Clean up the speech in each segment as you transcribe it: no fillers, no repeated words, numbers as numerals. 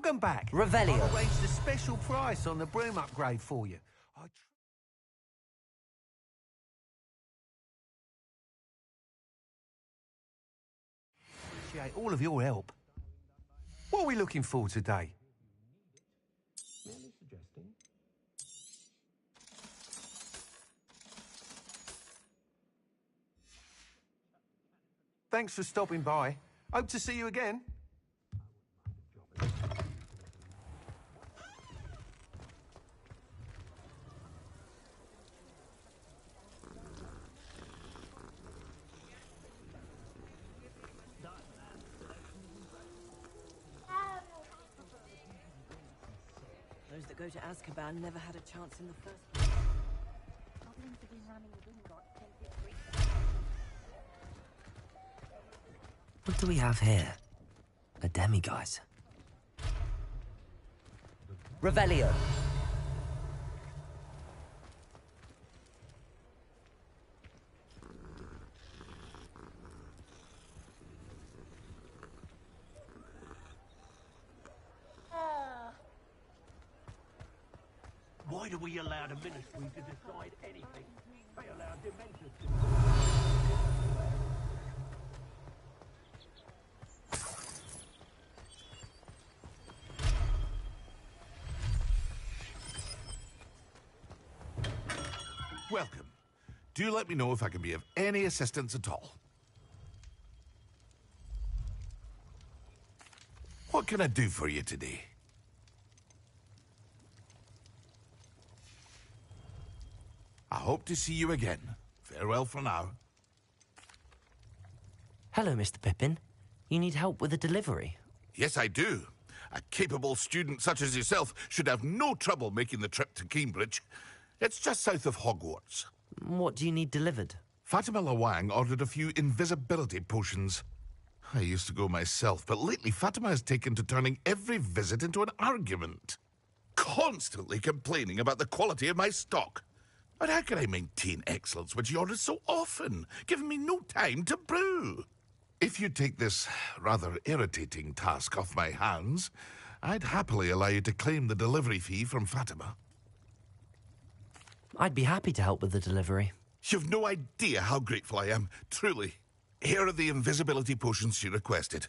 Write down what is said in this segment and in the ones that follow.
Welcome back. Revelio. I've arranged a special price on the broom upgrade for you. I appreciate all of your help. What are we looking for today? Thanks for stopping by. Hope to see you again. Those that go to Azkaban never had a chance in the first place. Goblins have been ramming the Gringotts since its breach. What do we have here? A demiguise. Revelio. Why do we allow the Ministry to decide anything? They allow Dementors to... Welcome. Do let me know if I can be of any assistance at all. What can I do for you today? I hope to see you again. Farewell for now. Hello, Mr. Pippin. You need help with a delivery? Yes, I do. A capable student such as yourself should have no trouble making the trip to Cambridge. It's just south of Hogwarts. What do you need delivered? Fatima Lawang ordered a few invisibility potions. I used to go myself, but lately Fatima has taken to turning every visit into an argument. Constantly complaining about the quality of my stock. But how can I maintain excellence when she orders so often, giving me no time to brew? If you take this rather irritating task off my hands, I'd happily allow you to claim the delivery fee from Fatima. I'd be happy to help with the delivery. You've no idea how grateful I am, truly. Here are the invisibility potions she requested.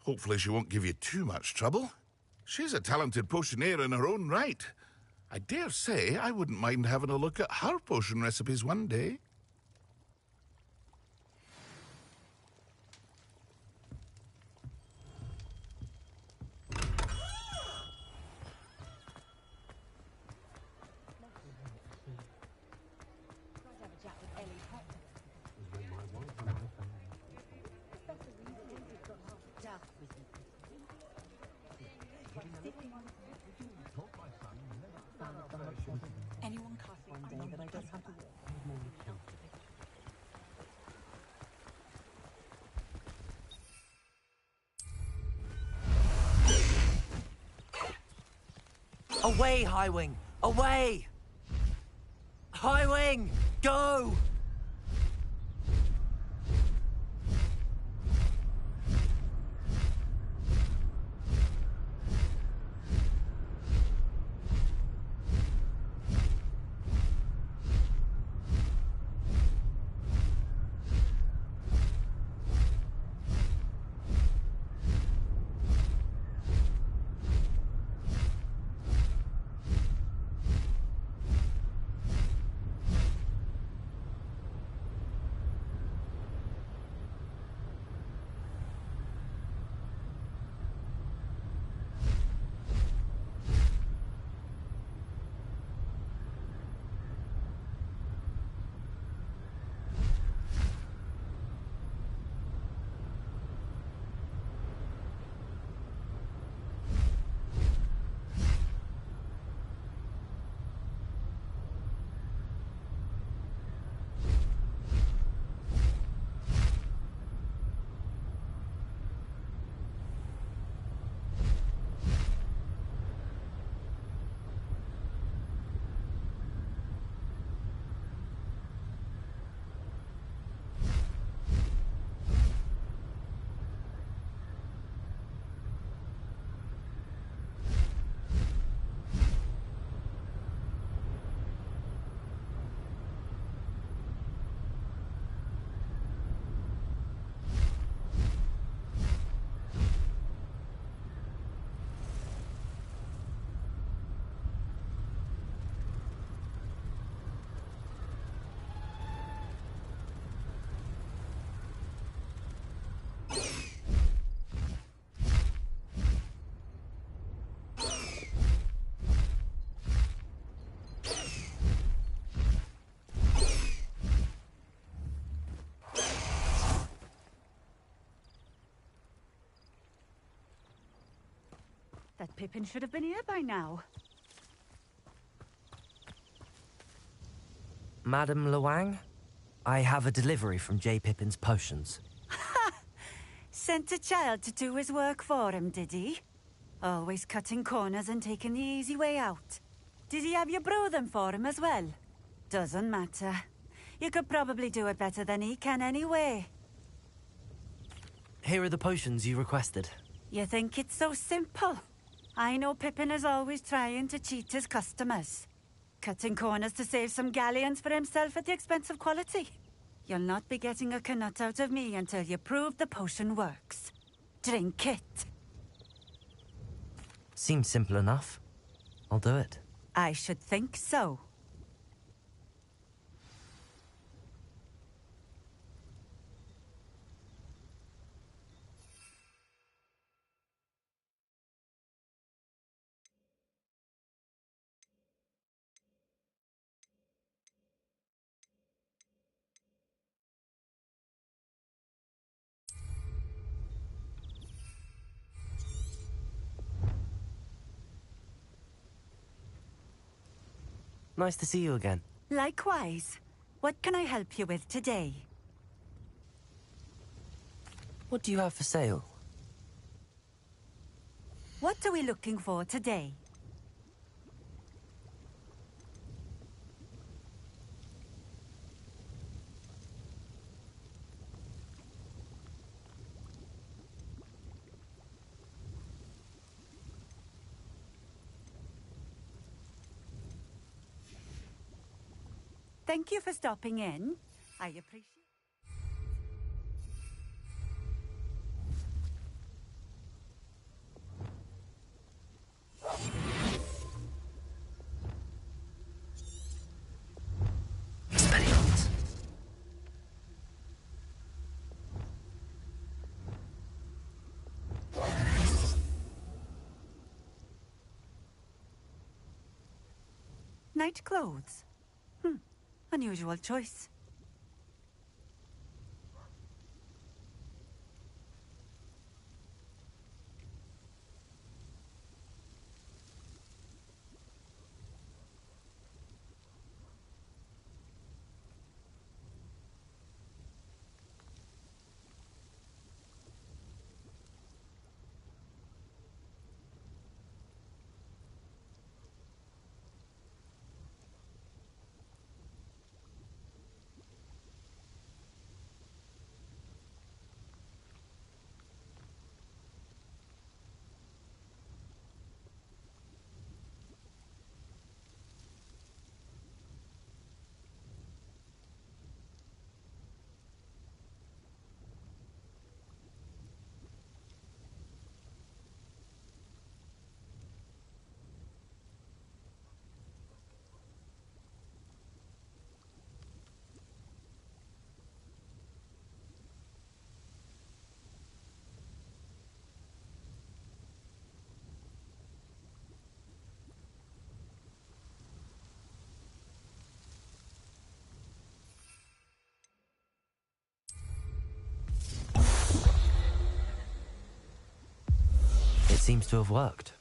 Hopefully she won't give you too much trouble. She's a talented potioneer in her own right. I dare say I wouldn't mind having a look at her potion recipes one day. Anyone cast one day that I don't have to work. Away, Highwing! Away! Highwing! Go! That Pippin should have been here by now. Madam Luang, I have a delivery from J. Pippin's potions. Sent a child to do his work for him, did he? Always cutting corners and taking the easy way out. Did he have you brew them for him as well? Doesn't matter. You could probably do it better than he can anyway. Here are the potions you requested. You think it's so simple? I know Pippin is always trying to cheat his customers. Cutting corners to save some galleons for himself at the expense of quality. You'll not be getting a canut out of me until you prove the potion works. Drink it. Seems simple enough. I'll do it. I should think so. Nice to see you again. Likewise. What can I help you with today? What do you have for sale? What are we looking for today? Thank you for stopping in. I appreciate... Expelliarmus. Night clothes. Unusual choice. It seems to have worked.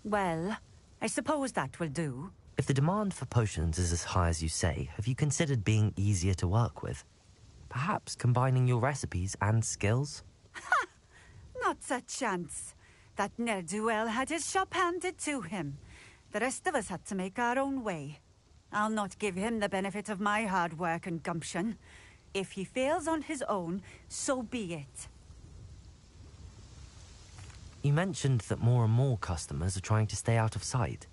Well, I suppose that will do. If the demand for potions is as high as you say, have you considered being easier to work with? Perhaps combining your recipes and skills? Not a chance. That ne'er-do-well had his shop handed to him. The rest of us had to make our own way. I'll not give him the benefit of my hard work and gumption. If he fails on his own, so be it. You mentioned that more and more customers are trying to stay out of sight.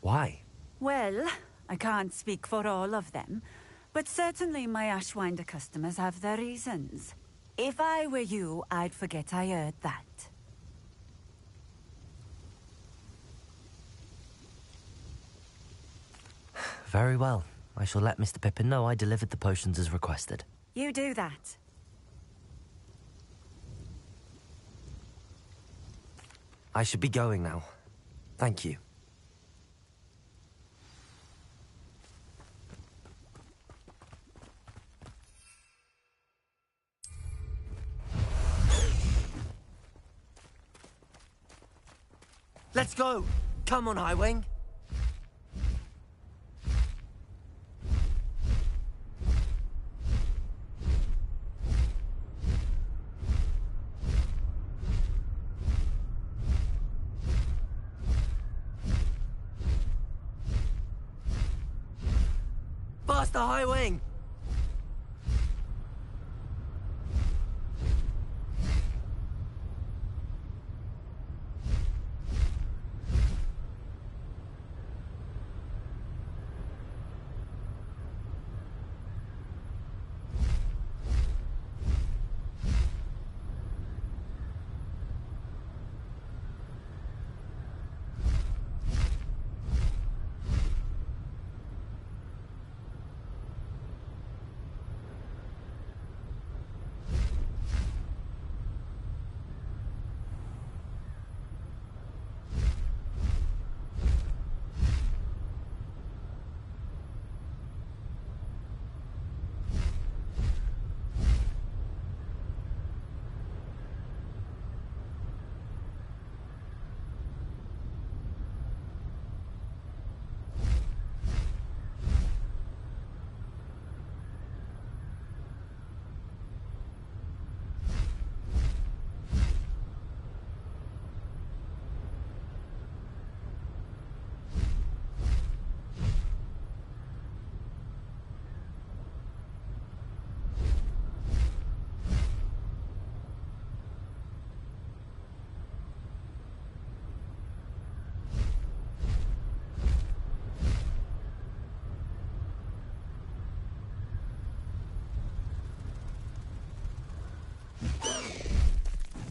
Why? Well, I can't speak for all of them, but certainly my Ashwinder customers have their reasons. If I were you, I'd forget I heard that. Very well. I shall let Mr. Pippin know I delivered the potions as requested. You do that. I should be going now. Thank you. Let's go! Come on, Highwing. Faster, Highwing!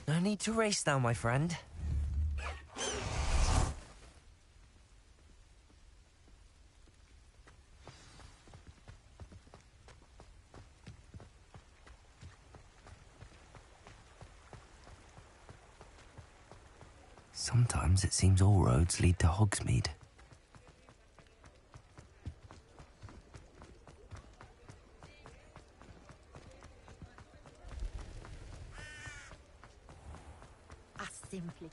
No need to race now, my friend. Sometimes it seems all roads lead to Hogsmeade. Simply.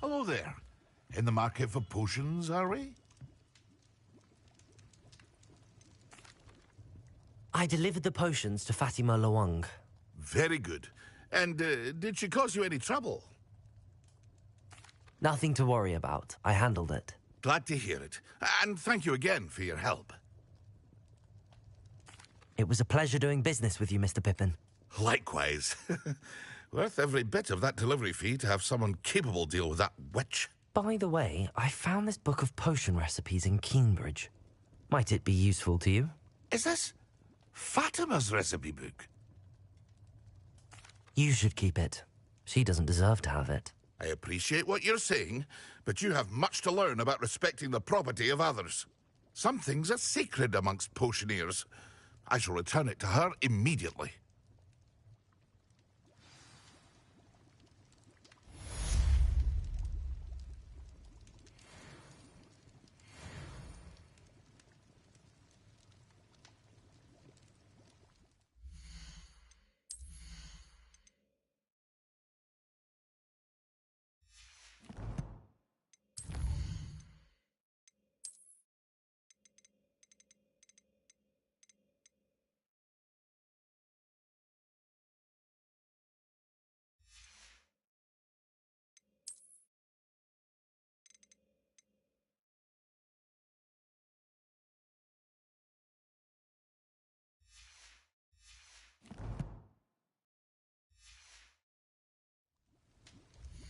Hello there. In the market for potions, are we? I delivered the potions to Fatima Lawang. Very good. And did she cause you any trouble? Nothing to worry about. I handled it. Glad to hear it. And thank you again for your help. It was a pleasure doing business with you, Mr. Pippin. Likewise. Worth every bit of that delivery fee to have someone capable deal with that witch. By the way, I found this book of potion recipes in Cambridge. Might it be useful to you? Is this Fatima's recipe book? You should keep it. She doesn't deserve to have it. I appreciate what you're saying, but you have much to learn about respecting the property of others. Some things are sacred amongst potioneers. I shall return it to her immediately.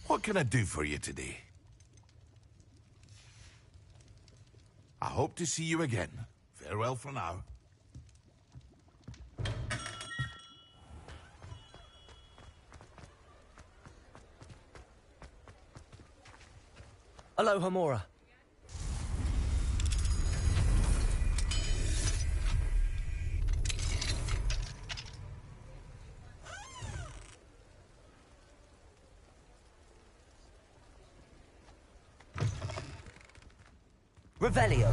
What can I do for you today? I hope to see you again. Farewell for now. Aloha, Mora. Revelio.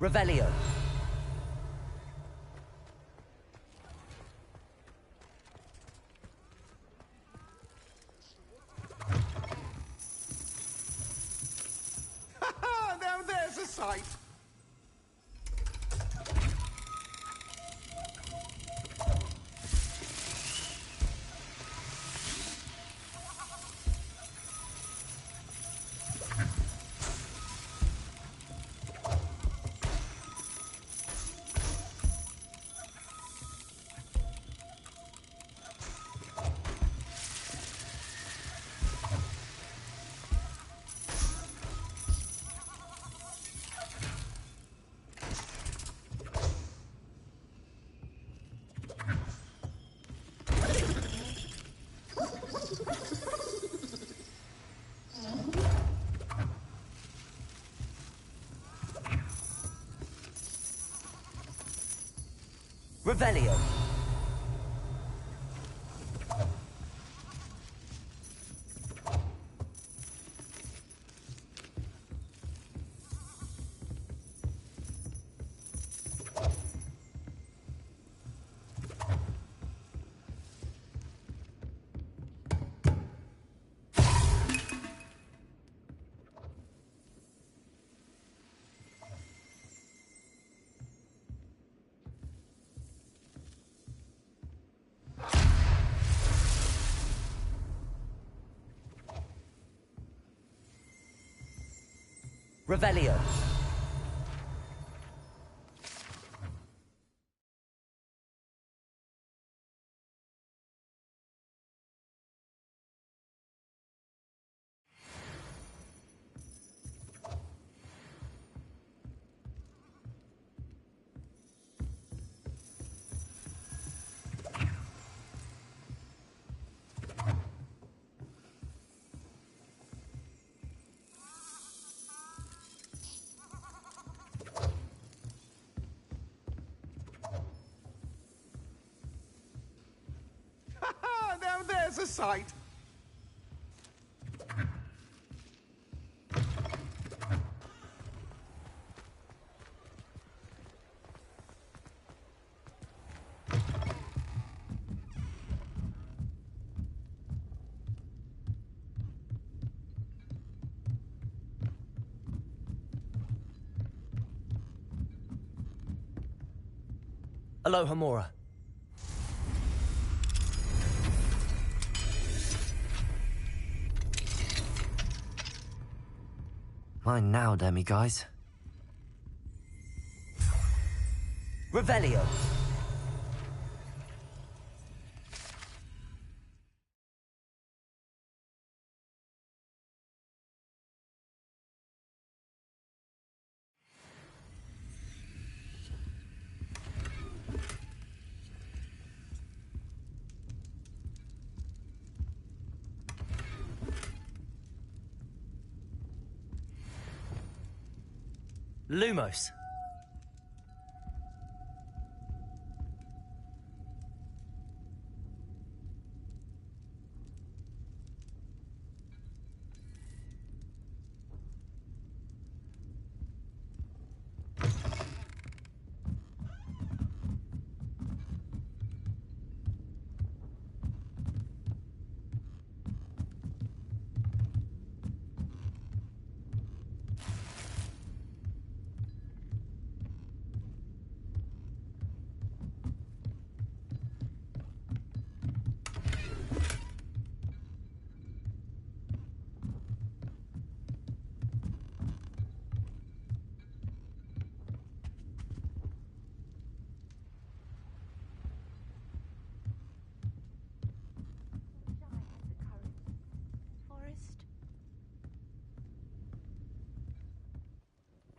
Revelio. Now there's a sight. Revelio. Revelio. Now there's a sight. Aloha Mora. Mine now, demiguise. Revelio. Lumos.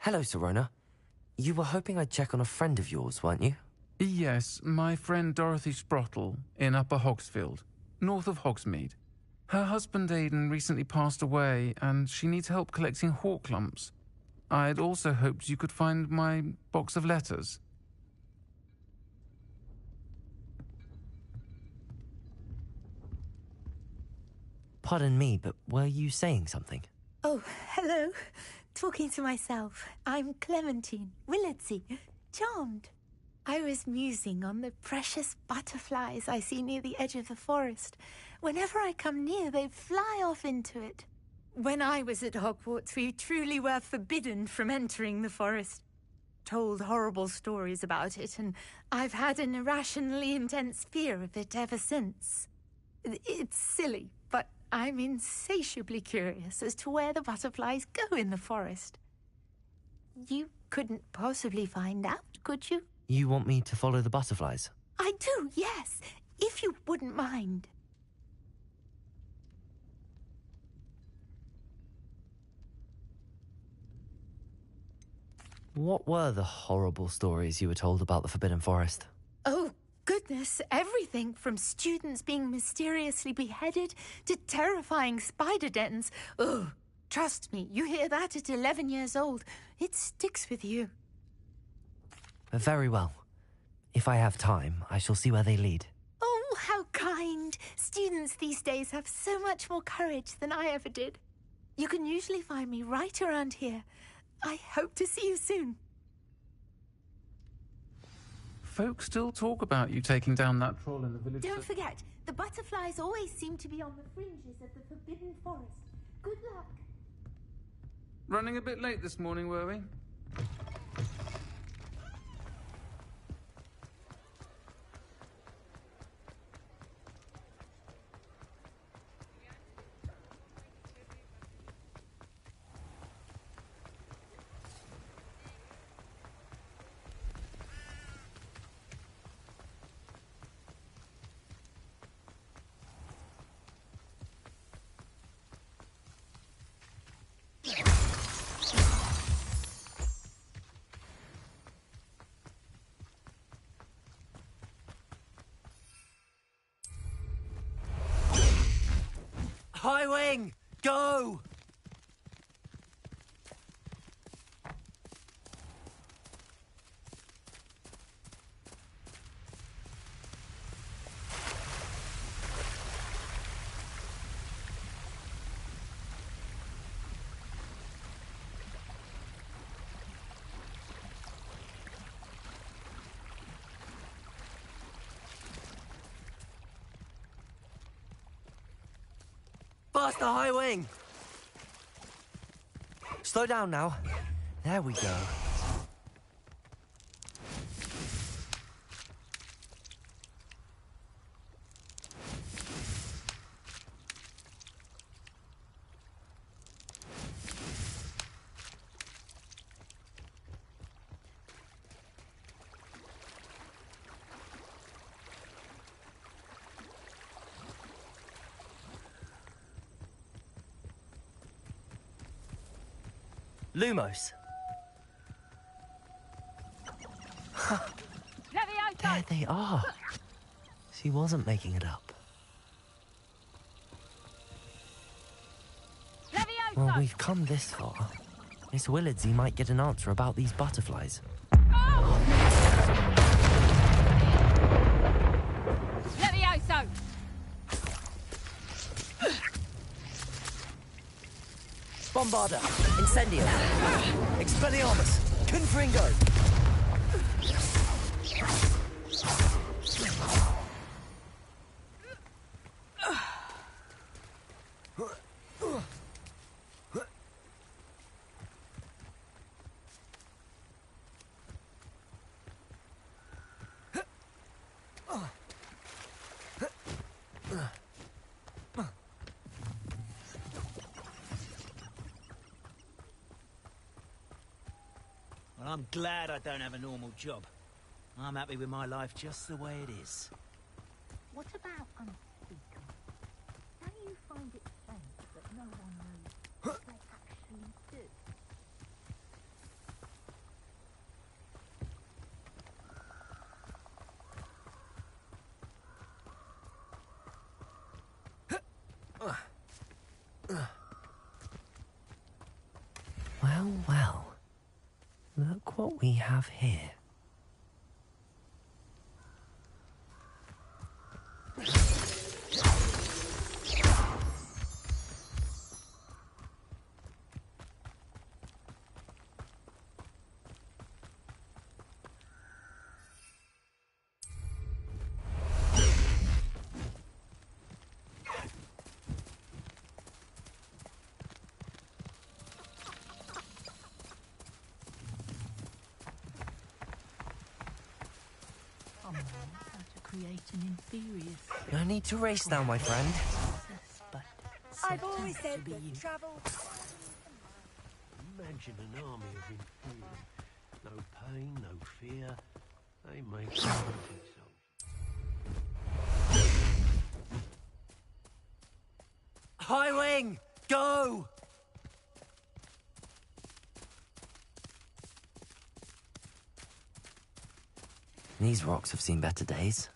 Hello, Serona. You were hoping I'd check on a friend of yours, weren't you? Yes, my friend Dorothy Sprottle in Upper Hogsfield, north of Hogsmeade. Her husband Aidan recently passed away, and she needs help collecting hawk lumps. I'd also hoped you could find my box of letters. Pardon me, but were you saying something? Oh, hello. talking to myself. I'm Clementine, Willardsey, charmed. I was musing on the precious butterflies I see near the edge of the forest. Whenever I come near, they fly off into it. When I was at Hogwarts, we truly were forbidden from entering the forest. Told horrible stories about it, and I've had an irrationally intense fear of it ever since. It's silly, but I'm insatiably curious as to where the butterflies go in the forest. You couldn't possibly find out, could you? You want me to follow the butterflies? I do, yes, if you wouldn't mind. What were the horrible stories you were told about the Forbidden Forest? Oh, goodness, everything from students being mysteriously beheaded to terrifying spider dens. Ugh, trust me, you hear that at 11 years old. It sticks with you. Very well. If I have time, I shall see where they lead. Oh, how kind. Students these days have so much more courage than I ever did. You can usually find me right around here. I hope to see you soon. Folks still talk about you taking down that troll in the village. Don't forget, the butterflies always seem to be on the fringes of the Forbidden Forest. Good luck. Running a bit late this morning, were we? High Wing! Go! Faster, High Wing! Slow down now. There we go. Lumos. There they are. She wasn't making it up. Well, we've come this far. Miss Willardsey might get an answer about these butterflies. Levioso! Bombarda, Incendio, Expelliarmus, Confringo. Well, I'm glad I don't have a normal job. I'm happy with my life just the way it is. What about unspeakable? Can you find it strange that no one knows what they actually do? Well, well. Look what we have here. create an inferior No need to race now, my friend. process, but I've always certain said to be that used. travel... Imagine an army of inferior. No pain, no fear. They make perfect souls. High wing! Go! These rocks have seen better days.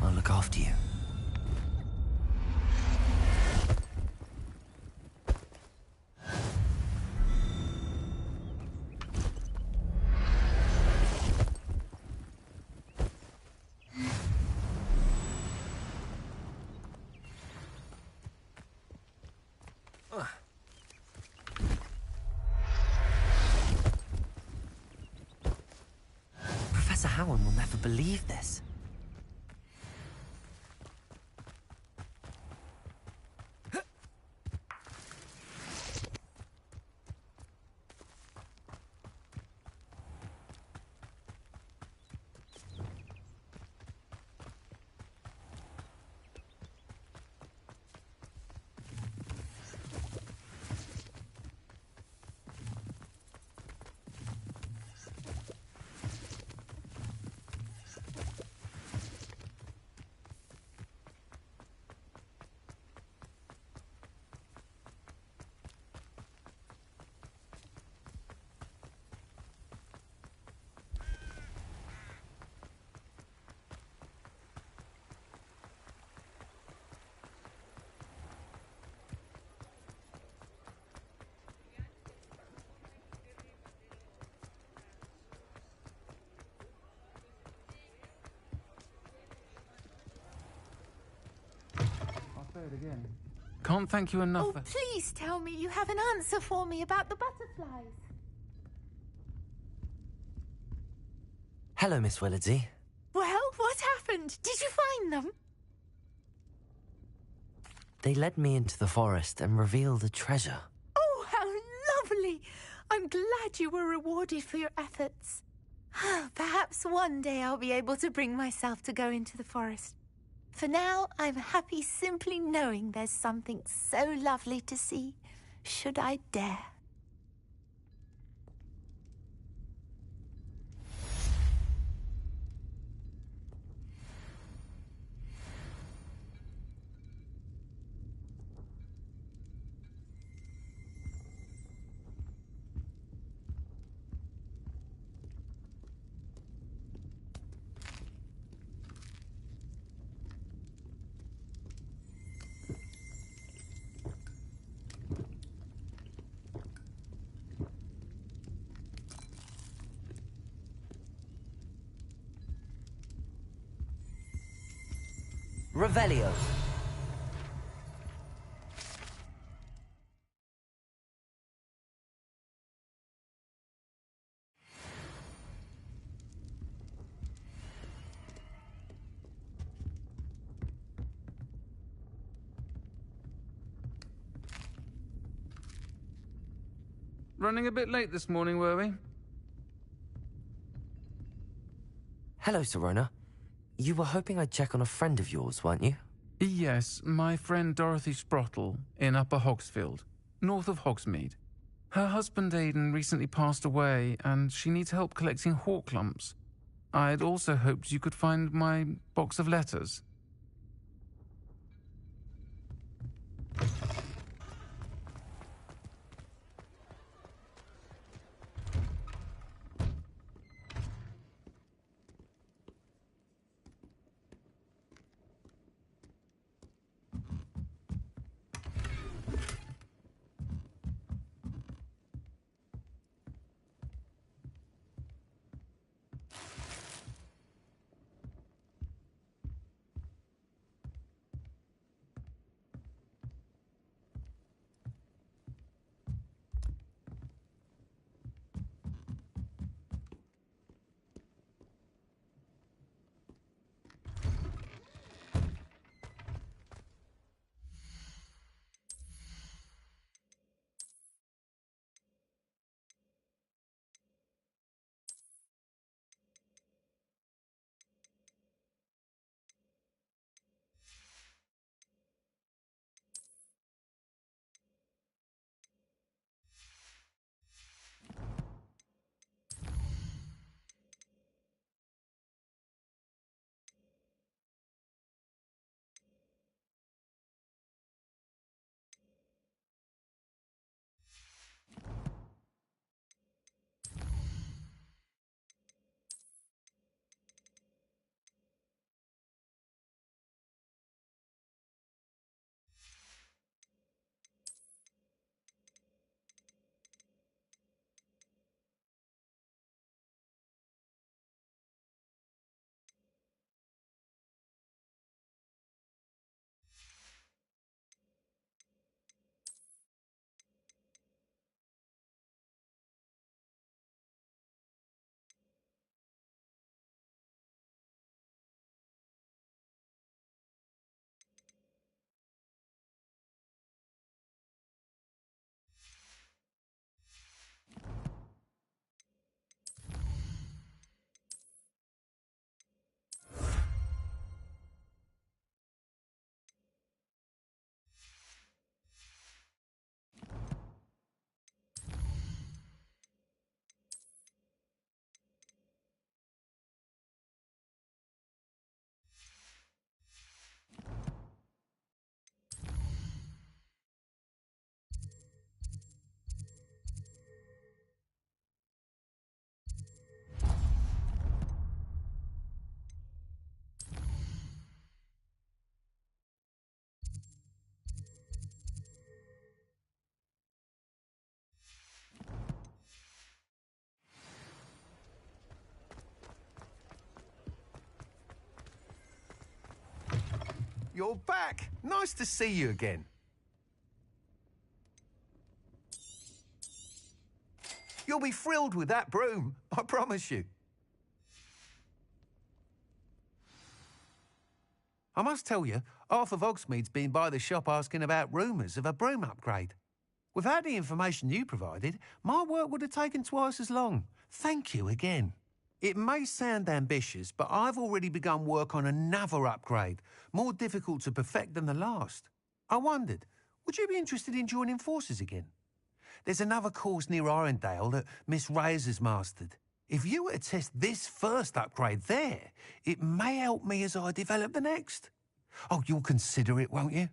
I'll look after you. Professor Howard will never believe this. Say it again. Can't thank you enough Oh, for... please tell me you have an answer for me about the butterflies. Hello, Miss Willardsey. Well, what happened? Did you find them? They led me into the forest and revealed a treasure. Oh, how lovely! I'm glad you were rewarded for your efforts. Perhaps one day I'll be able to bring myself to go into the forest. For now, I'm happy simply knowing there's something so lovely to see, should I dare. Revelio. Running a bit late this morning, were we? Hello, Serona. You were hoping I'd check on a friend of yours, weren't you? Yes, my friend Dorothy Sprottle in Upper Hogsfield, north of Hogsmeade. Her husband Aidan recently passed away, and she needs help collecting hawk lumps. I'd also hoped you could find my box of letters. You're back. Nice to see you again. You'll be thrilled with that broom, I promise you. I must tell you, half of Hogsmeade's been by the shop asking about rumours of a broom upgrade. Without the information you provided, my work would have taken twice as long. Thank you again. It may sound ambitious, but I've already begun work on another upgrade, more difficult to perfect than the last. I wondered, would you be interested in joining forces again? There's another course near Irondale that Miss Reyes has mastered. If you were to test this first upgrade there, it may help me as I develop the next. Oh, you'll consider it, won't you?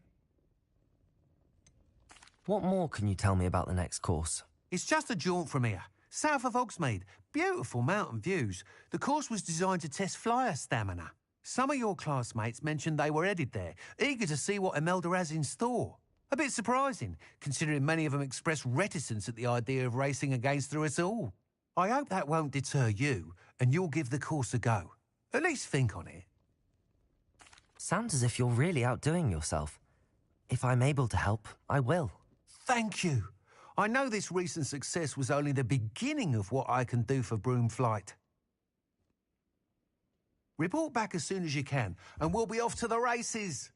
What more can you tell me about the next course? It's just a jaunt from here, south of Hogsmeade. Beautiful mountain views. The course was designed to test flyer stamina. Some of your classmates mentioned they were headed there, eager to see what Imelda has in store. A bit surprising, considering many of them expressed reticence at the idea of racing against her at all. I hope that won't deter you, and you'll give the course a go. At least think on it. Sounds as if you're really outdoing yourself. If I'm able to help, I will. Thank you. I know this recent success was only the beginning of what I can do for Broomflight. Report back as soon as you can, and we'll be off to the races.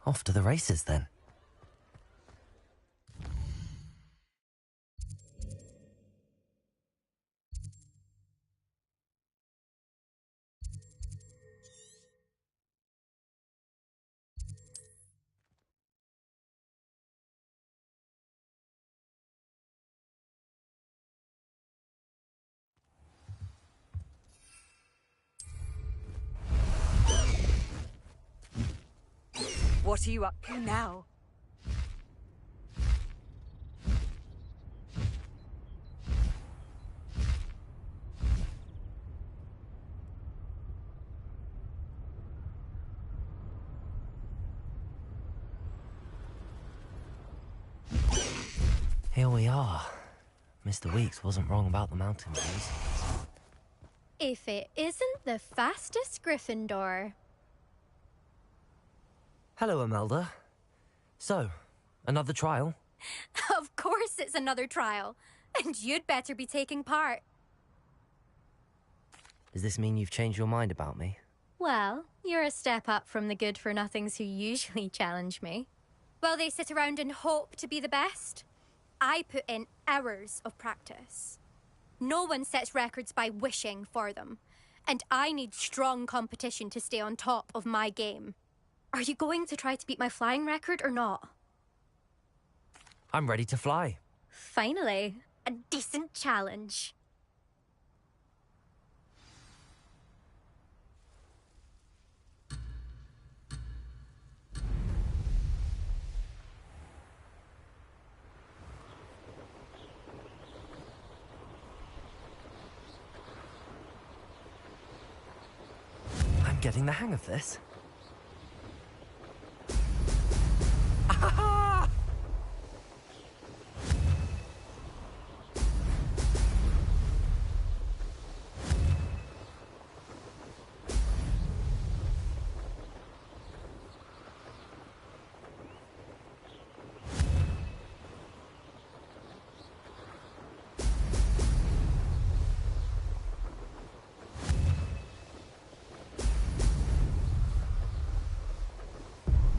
Off to the races, then. What are you up to now? Here we are. Mr. Weeks wasn't wrong about the mountain views. If it isn't the fastest Gryffindor. Hello, Imelda. So, another trial? Of course it's another trial. And you'd better be taking part. Does this mean you've changed your mind about me? Well, you're a step up from the good-for-nothings who usually challenge me. While they sit around and hope to be the best, I put in hours of practice. No one sets records by wishing for them. And I need strong competition to stay on top of my game. Are you going to try to beat my flying record or not? I'm ready to fly. Finally, a decent challenge. I'm getting the hang of this.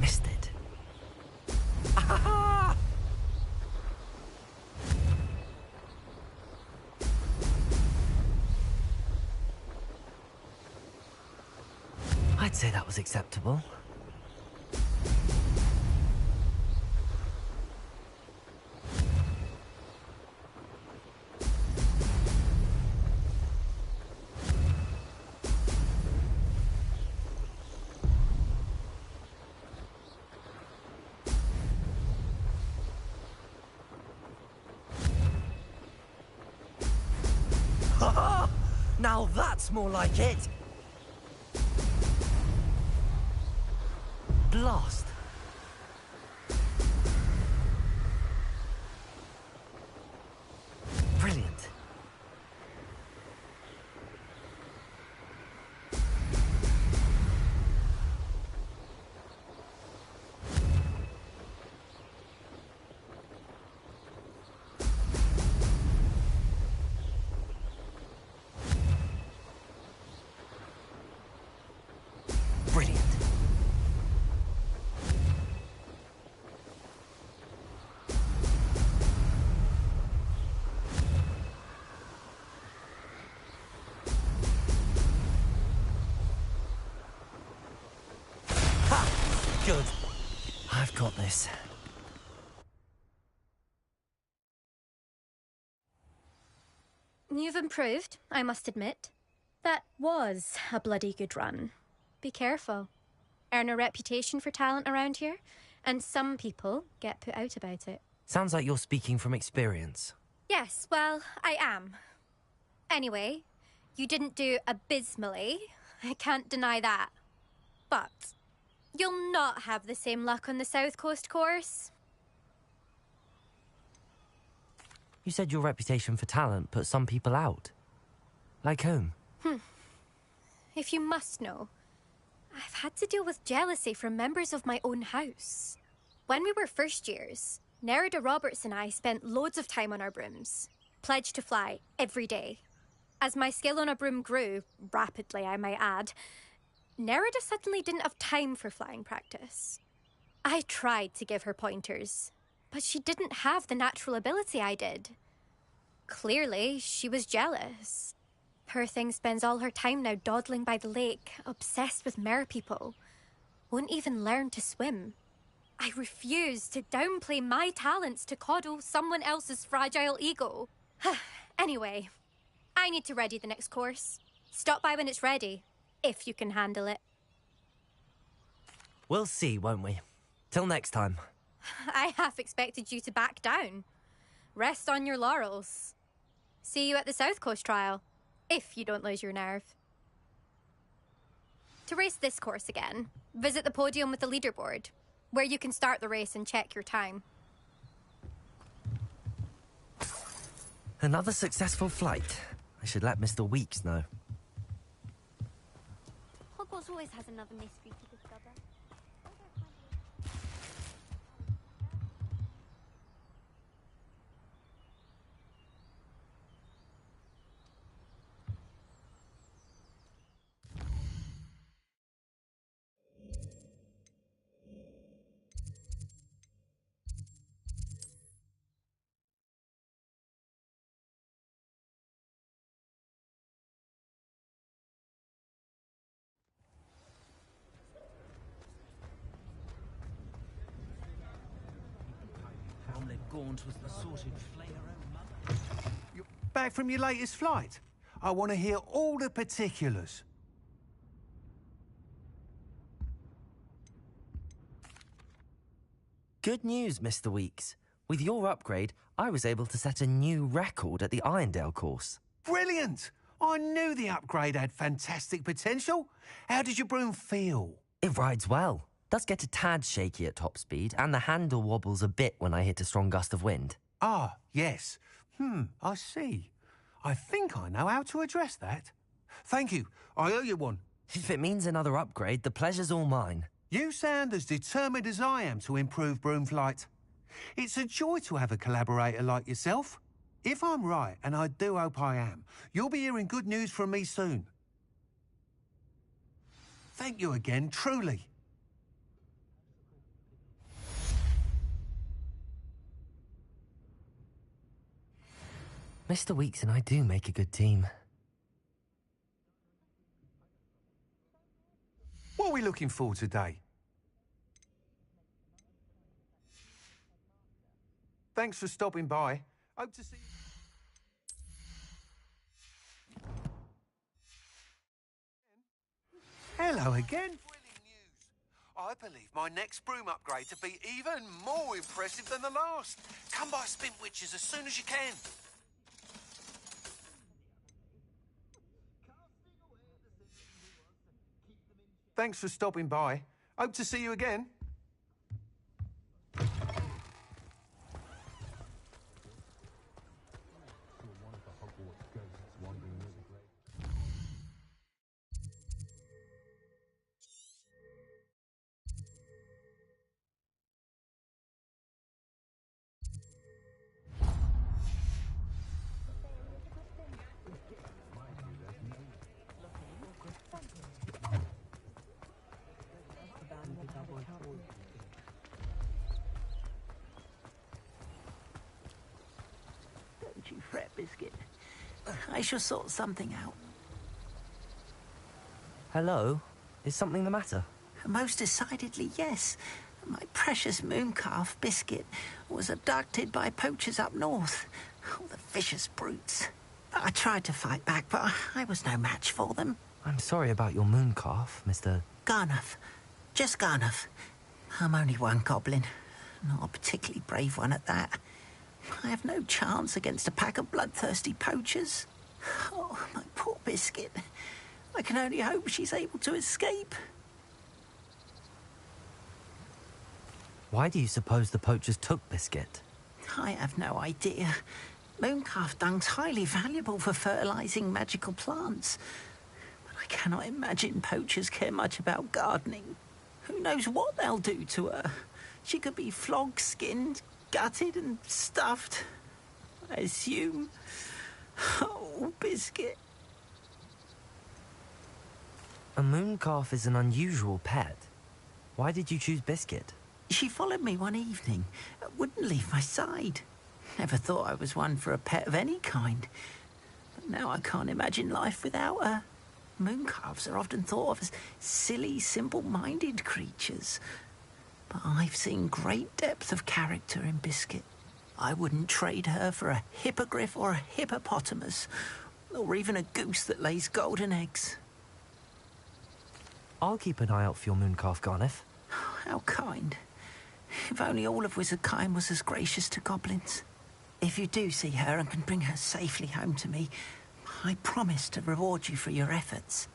Missed it. I'd say that was acceptable. Now that's more like it! Blast! Brilliant. Brilliant. Ha! Good. I've got this. You've improved, I must admit. That was a bloody good run. Be careful. Earn a reputation for talent around here, and some people get put out about it. Sounds like you're speaking from experience. Yes, well, I am. Anyway, you didn't do abysmally. I can't deny that. But you'll not have the same luck on the South Coast course. You said your reputation for talent put some people out. Like whom? If you must know, I've had to deal with jealousy from members of my own house. When we were first years, Nerida Roberts and I spent loads of time on our brooms, pledged to fly every day. As my skill on a broom grew, rapidly I might add, Nerida suddenly didn't have time for flying practice. I tried to give her pointers, but she didn't have the natural ability I did. Clearly, she was jealous. Poor thing spends all her time now dawdling by the lake, obsessed with merpeople. Won't even learn to swim. I refuse to downplay my talents to coddle someone else's fragile ego. Anyway, I need to ready the next course. Stop by when it's ready, if you can handle it. We'll see, won't we? Till next time. I half expected you to back down. Rest on your laurels. See you at the South Coast trial, if you don't lose your nerve. To race this course again, visit the podium with the leaderboard, where you can start the race and check your time. Another successful flight. I should let Mr. Weeks know. Hogwarts always has another mystery to discover. Gaunt was the sort who'd flay her own mother. You're back from your latest flight? I want to hear all the particulars. Good news, Mr. Weeks. With your upgrade, I was able to set a new record at the Irondale course. Brilliant! I knew the upgrade had fantastic potential. How did your broom feel? It rides well. Does get a tad shaky at top speed, and the handle wobbles a bit when I hit a strong gust of wind. Ah, yes. I see. I think I know how to address that. Thank you. I owe you one. If it means another upgrade, the pleasure's all mine. You sound as determined as I am to improve broom flight. It's a joy to have a collaborator like yourself. If I'm right, and I do hope I am, you'll be hearing good news from me soon. Thank you again, truly. Mr. Weeks and I do make a good team. What are we looking for today? Thanks for stopping by. Hope to see you. Hello again. Thrilling news. I believe my next broom upgrade to be even more impressive than the last. Come by Spintwitches as soon as you can. Thanks for stopping by. Hope to see you again. Don't you fret, Biscuit. I shall sort something out. Hello? Is something the matter? Most decidedly, yes. My precious mooncalf, Biscuit, was abducted by poachers up north. Oh, the vicious brutes. I tried to fight back, but I was no match for them. I'm sorry about your mooncalf, Mr. Garnuff. Just Garnuff. I'm only one goblin. Not a particularly brave one at that. I have no chance against a pack of bloodthirsty poachers. Oh, my poor Biscuit. I can only hope she's able to escape. Why do you suppose the poachers took Biscuit? I have no idea. Mooncalf dung's highly valuable for fertilizing magical plants. But I cannot imagine poachers care much about gardening. Who knows what they'll do to her? She could be flogged, skinned, gutted and stuffed, I assume. Oh, Biscuit. A mooncalf is an unusual pet. Why did you choose Biscuit? She followed me one evening, wouldn't leave my side. Never thought I was one for a pet of any kind. But now I can't imagine life without her. Mooncalves are often thought of as silly, simple-minded creatures. But I've seen great depth of character in Biscuit. I wouldn't trade her for a hippogriff or a hippopotamus, or even a goose that lays golden eggs. I'll keep an eye out for your mooncalf, Garniff. How kind. If only all of Wizardkind was as gracious to goblins. If you do see her and can bring her safely home to me, I promise to reward you for your efforts.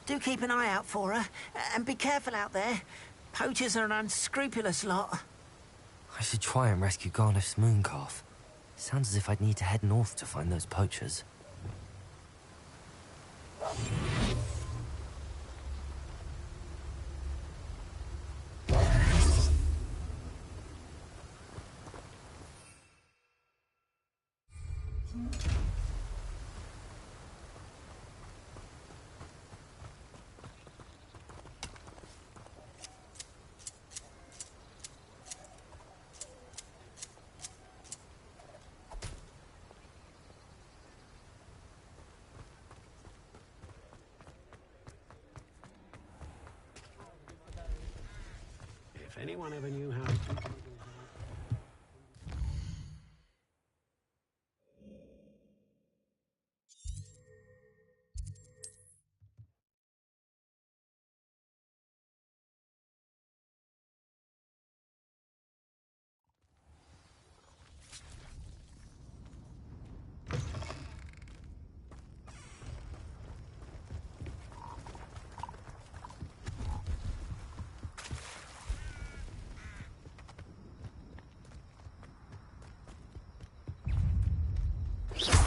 Do keep an eye out for her, and be careful out there. Poachers are an unscrupulous lot. I should try and rescue Garneth's mooncalf. Sounds as if I'd need to head north to find those poachers. If anyone ever knew how...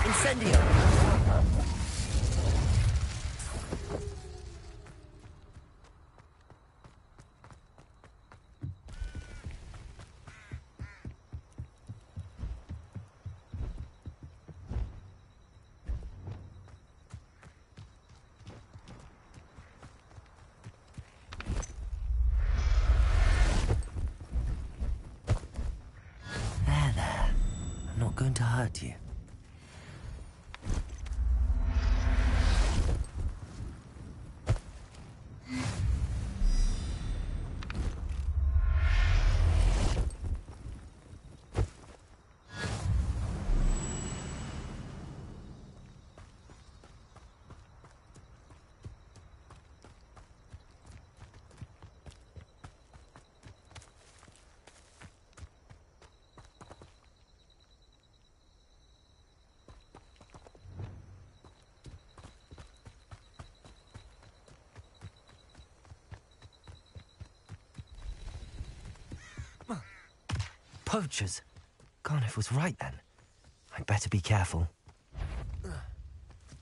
Incendio! There. I'm not going to hurt you. Poachers? Garneth was right then. I'd better be careful.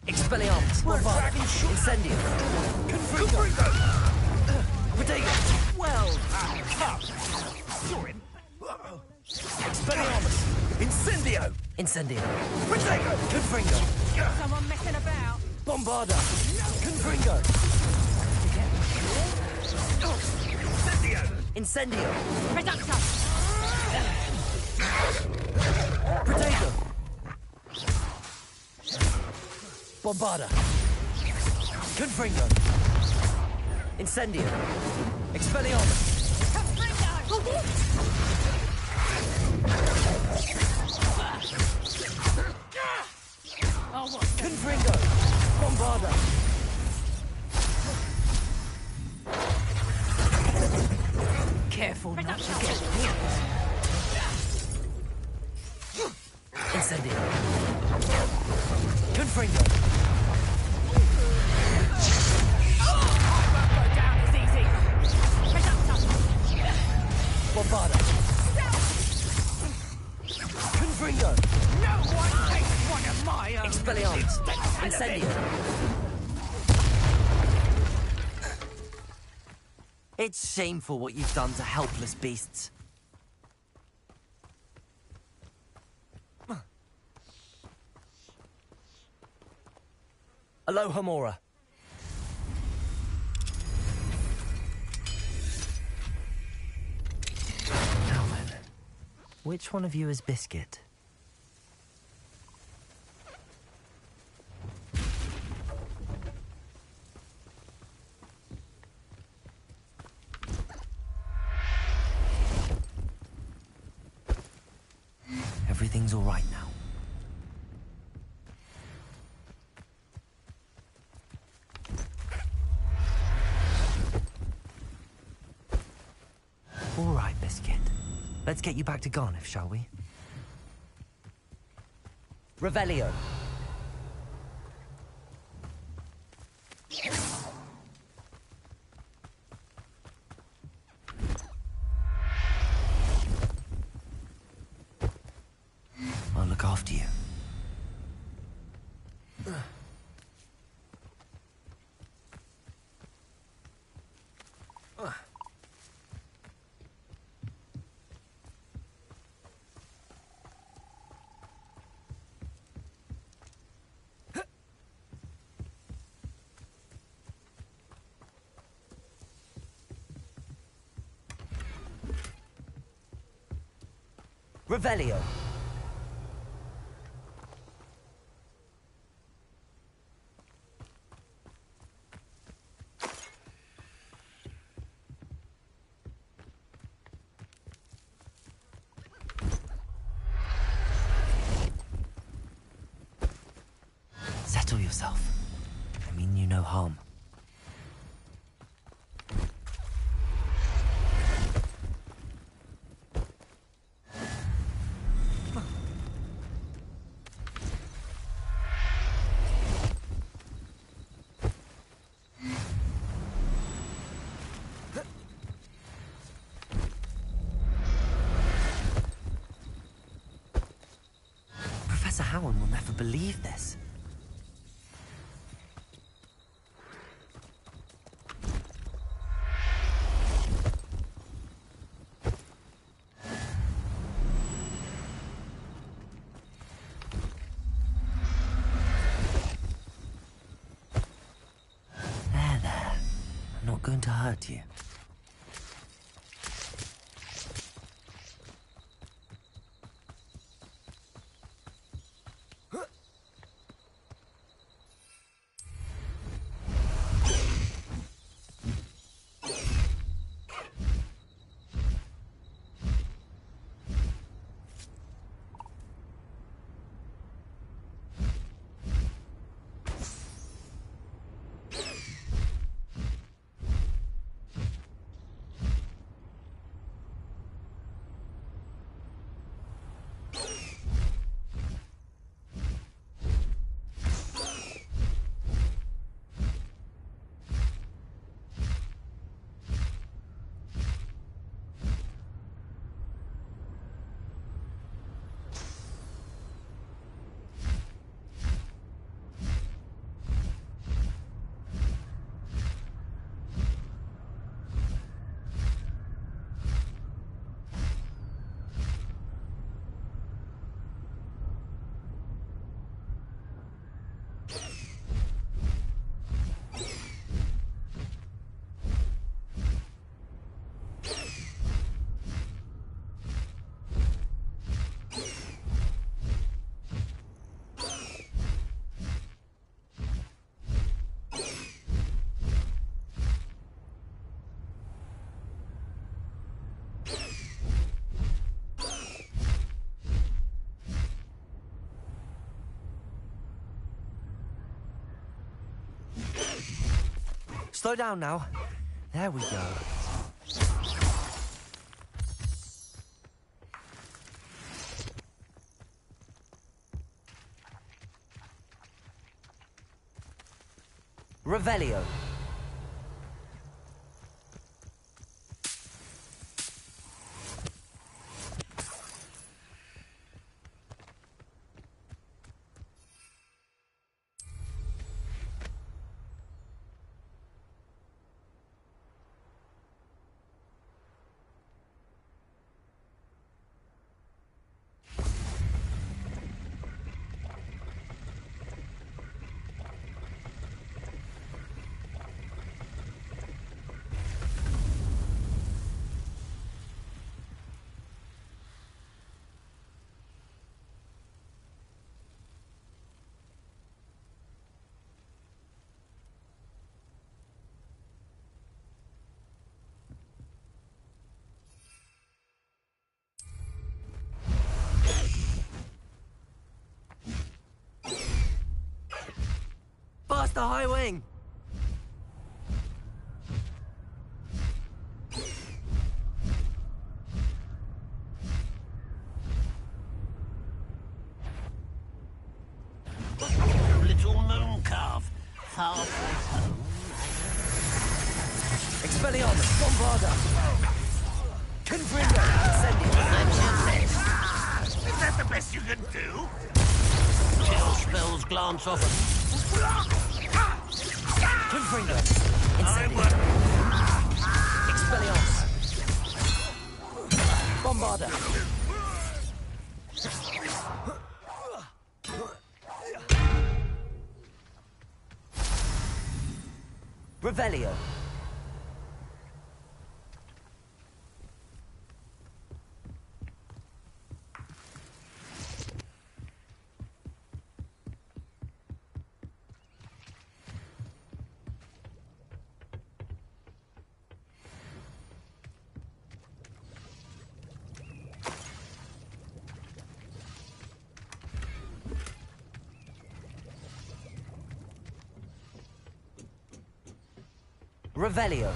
Expelliarmus! Incendio! Confringo! Protego! Well, saw him. Expelliarmus! Incendio! Incendio! Protego! Confringo! Someone messing about. Bombarda! Confringo! Incendio! Incendio! Reductor. Protego! Bombarda! Confringo! Incendio! Expelliarmus! Oh, what? Confringo! Bombarda! Careful not to get Incendio! Confringo! down as easy. Reductor. Bombarda! Confringo! No one takes one of my own. Expelliarmus! Incendio! It's shameful what you've done to helpless beasts. Aloha Mora. Now then, which one of you is Biscuit? Everything's all right now. risk it. Let's get you back to Garniff, shall we? Revelio. I'll look after you. Revelio. Settle yourself. I mean you no harm. Professor Howard will never believe this. There. I'm not going to hurt you. Slow down now. There we go. Revelio. Past the high wing! halfway home. Expelliarmus, Bombarda! Confringo, Incendio! Is that the best you can do? Chill spells glance off. Confringo, Incendio! Expelliarmus! Bombarda! Revelio! Revelio.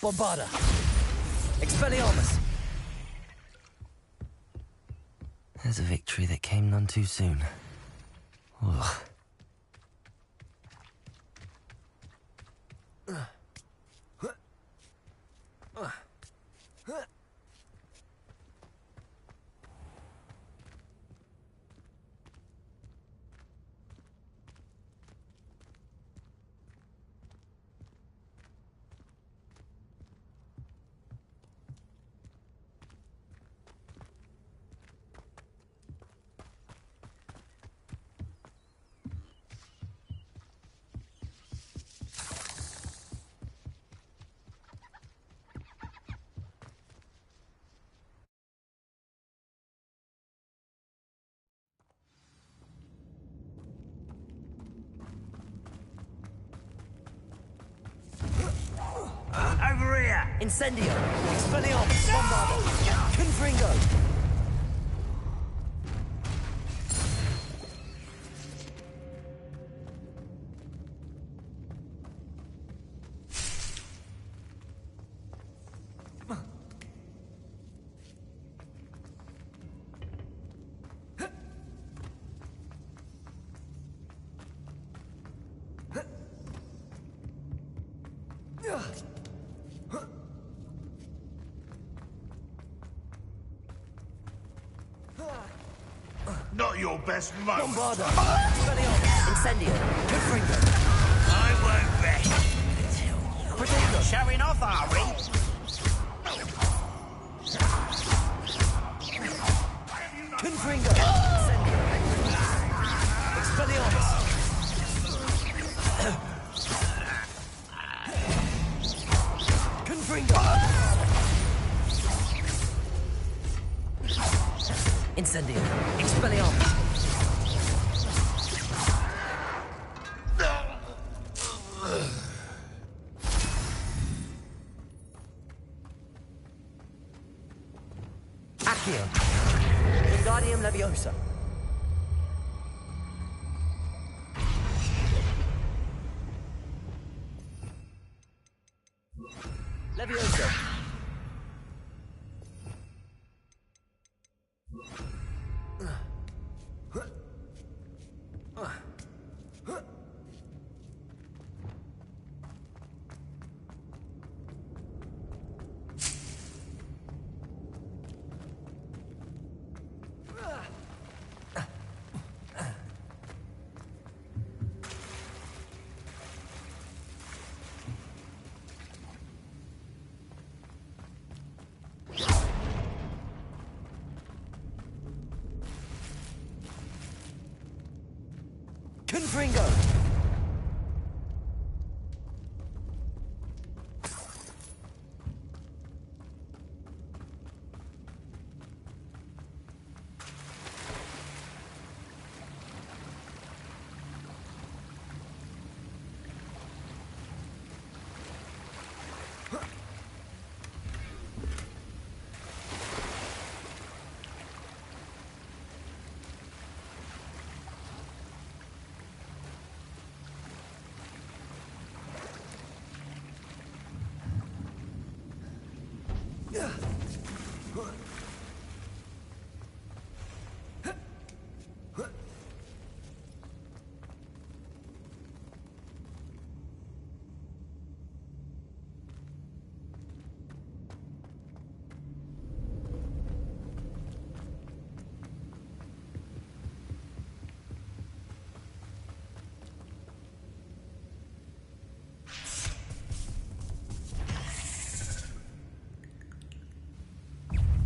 Bombarda. Expelliarmus! There's a victory that came none too soon. Ugh. Over here! Incendio! Expelliarmus! Bombarda! Confringo! Not your best moment. Bombarda! Expelliarmus! Incendio! Confringo! I won't rest. Protego! Showing off, are we? Confringo! Incendio! Expelliarmus! Confringo! Incendio! Expelliarmus! Accio! Wingardium Leviosa! Leviosa! Confringo!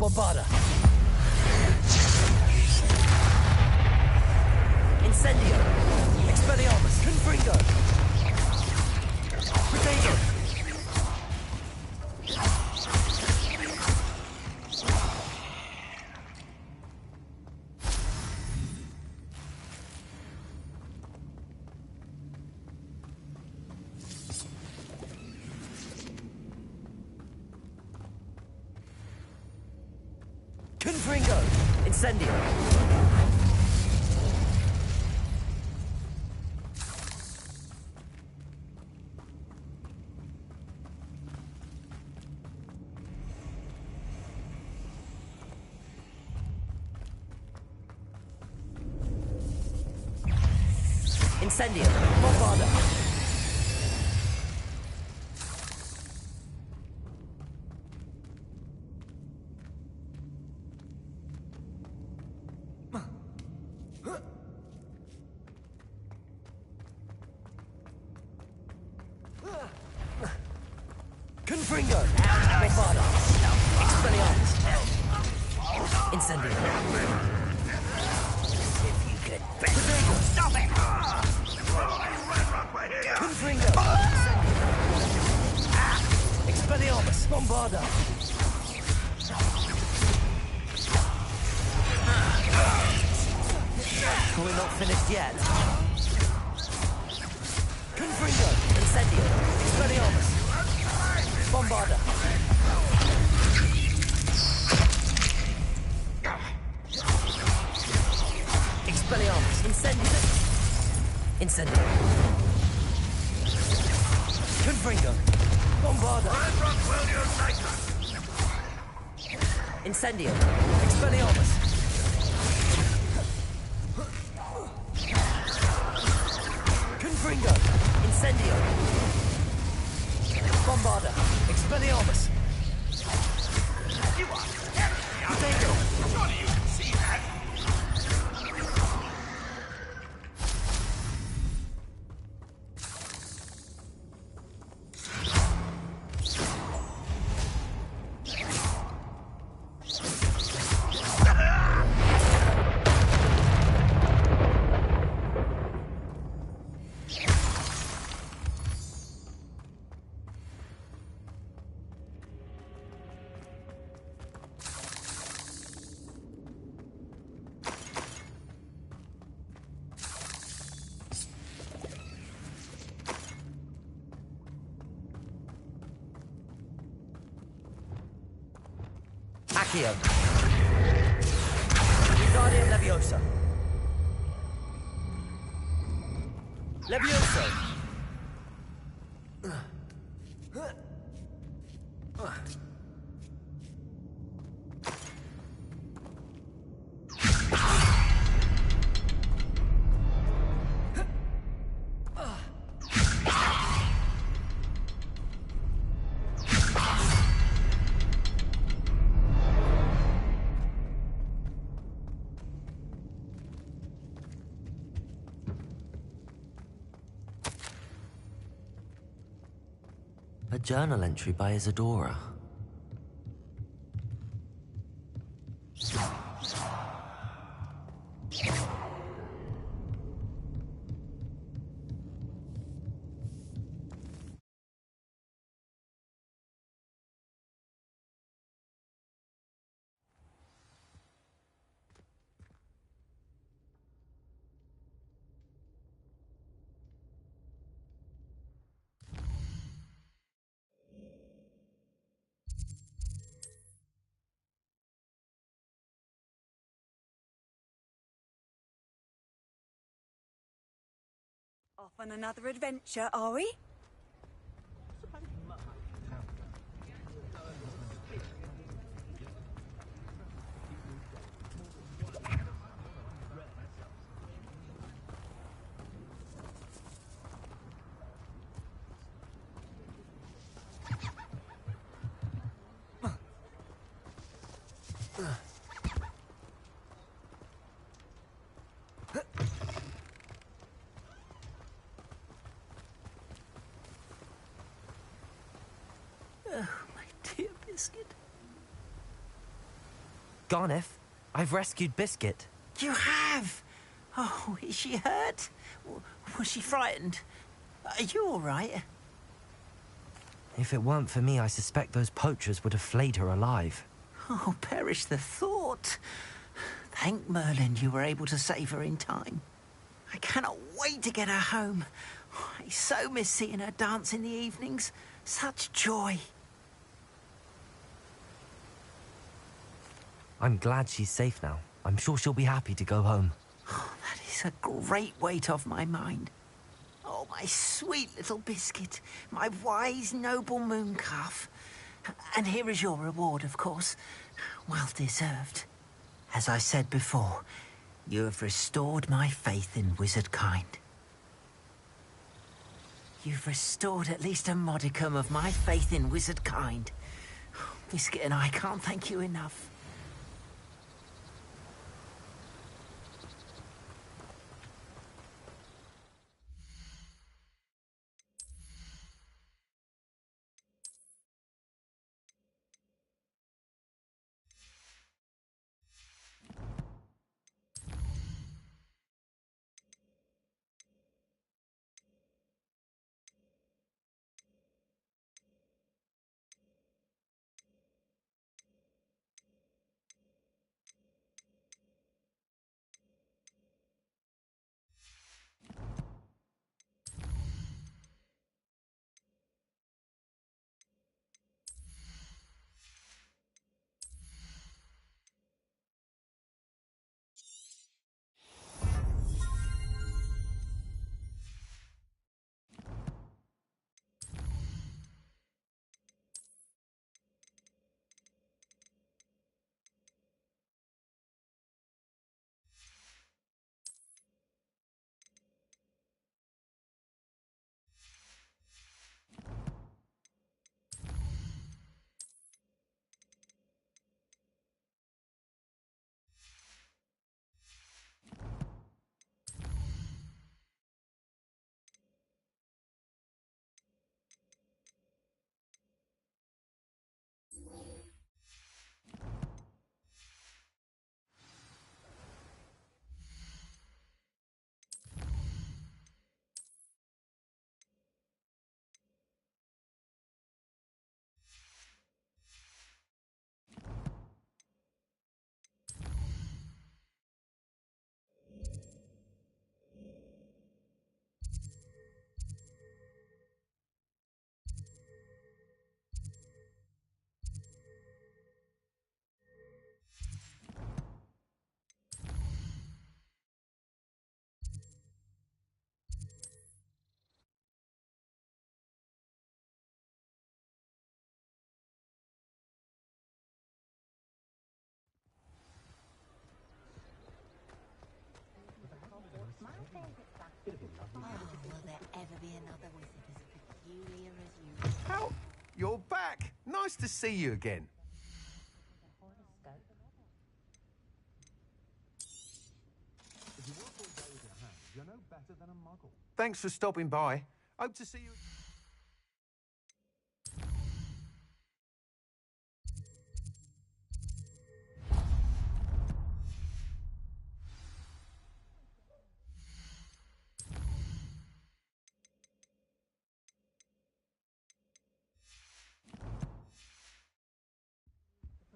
Bombarda. Incendio. Expelliarmus. Confringo. Protego. Confringo. Incendio. Incendio. Bombarda. Confringo. Bombarda. Expelliarmus. Incendio. Protego. Stop it! Confringo. Expelliarmus. Bombarda. We're not finished yet. Confringo. Incendio. Expelliarmus. Bombarda. Expelliarmus. Incendio. Incendio. Confringo. Bombarda. Incendio. Expelliarmus. Confringo. Incendio. Bombarda. Expelliarmus. You are Protego. surely you can see that. Accio. Wingardium Leviosa. Levioso. A journal entry by Isadora. Off on another adventure, are we? Oh, my dear Biscuit. Garneth, I've rescued Biscuit. You have? Oh, is she hurt? Was she frightened? Are you all right? If it weren't for me, I suspect those poachers would have flayed her alive. Oh, perish the thought. Thank Merlin you were able to save her in time. I cannot wait to get her home. I so miss seeing her dance in the evenings. Such joy. I'm glad she's safe now. I'm sure she'll be happy to go home. Oh, that is a great weight off my mind. Oh, my sweet little Biscuit, my wise, noble mooncalf. And here is your reward, of course. Well deserved. As I said before, you have restored my faith in wizard kind. You've restored at least a modicum of my faith in wizard kind. Biscuit and I can't thank you enough. Will there ever be another wizard as peculiar as you? How? You're back. Nice to see you again. Thanks for stopping by. Hope to see you.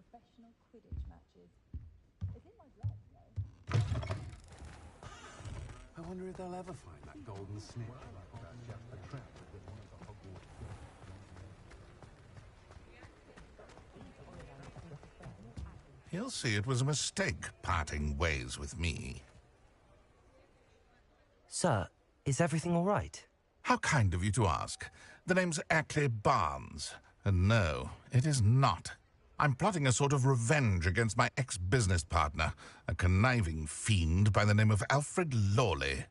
Professional Quidditch matches. It's in my blood, you know. I wonder if they'll ever find that golden snitch. That's just a trap that one of the Hogwarts. He'll see it was a mistake parting ways with me. Sir, is everything all right? How kind of you to ask. The name's Ackley Barnes. And no, it is not. I'm plotting a sort of revenge against my ex-business partner, a conniving fiend by the name of Alfred Lawley.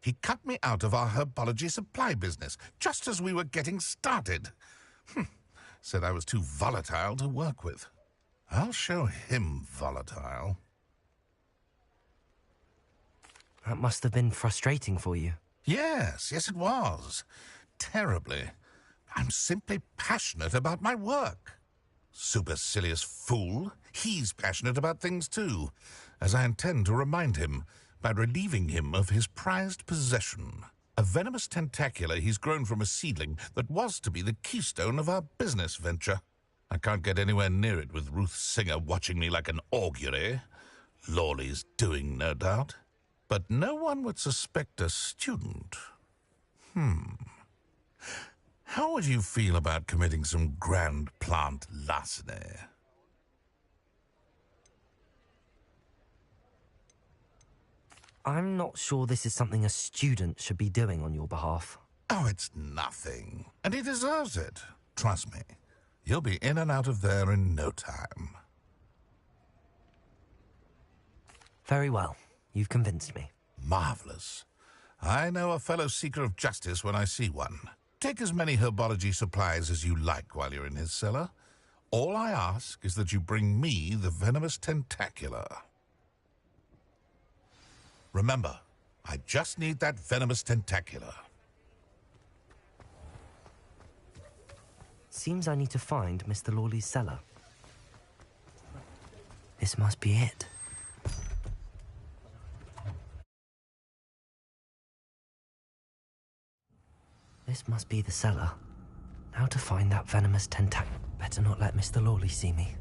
He cut me out of our herbology supply business, just as we were getting started. Said I was too volatile to work with. I'll show him volatile. That must have been frustrating for you. Yes, it was. Terribly. I'm simply passionate about my work. Supercilious fool. He's passionate about things too, as I intend to remind him by relieving him of his prized possession. A venomous tentacula he's grown from a seedling that was to be the keystone of our business venture. I can't get anywhere near it with Ruth Singer watching me like an augury. Lawley's doing, no doubt. But no one would suspect a student. How would you feel about committing some grand plant larceny? I'm not sure this is something a student should be doing on your behalf. Oh, it's nothing. And he deserves it. Trust me. You'll be in and out of there in no time. Very well. You've convinced me. Marvelous. I know a fellow seeker of justice when I see one. Take as many herbology supplies as you like while you're in his cellar. All I ask is that you bring me the venomous tentacula. Remember, I just need that venomous tentacula. Seems I need to find Mr. Lawley's cellar. This must be it. This must be the cellar. Now to find that venomous tentacle. Better not let Mr. Lawley see me.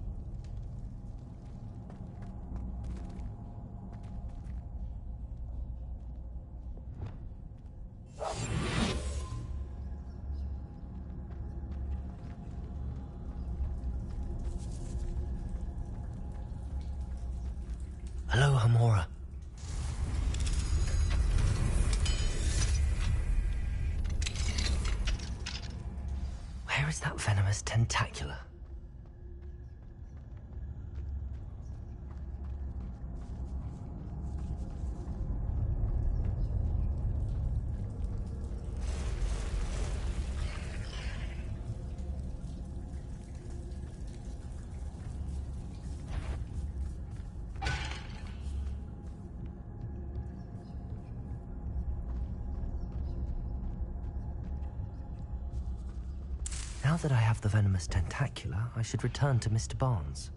Hello, Hamora. Where is that venomous tentacula? Now that I have the venomous tentacula, I should return to Mr. Barnes.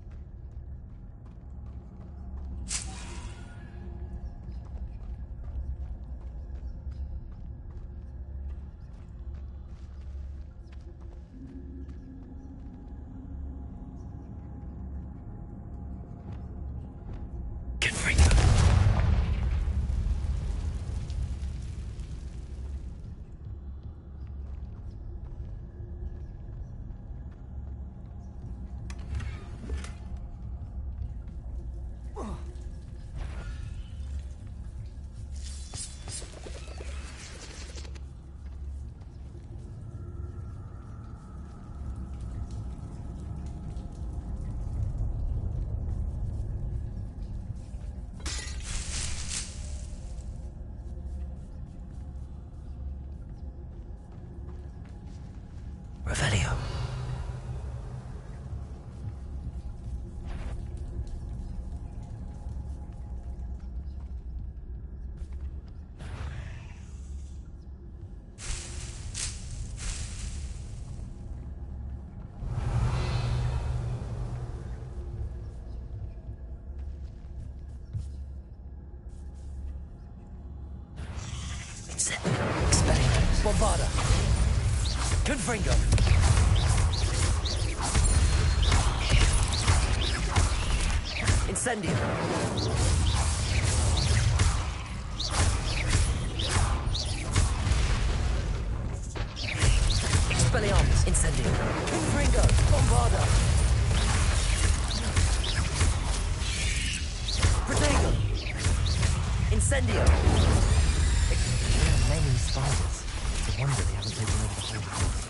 Revelio. Bombarda. Confringo. Incendio. Expelliarmus. Incendio. Confringo. Bombarda. Protego. Incendio. Many spiders. It's a wonder they haven't taken over the whole house.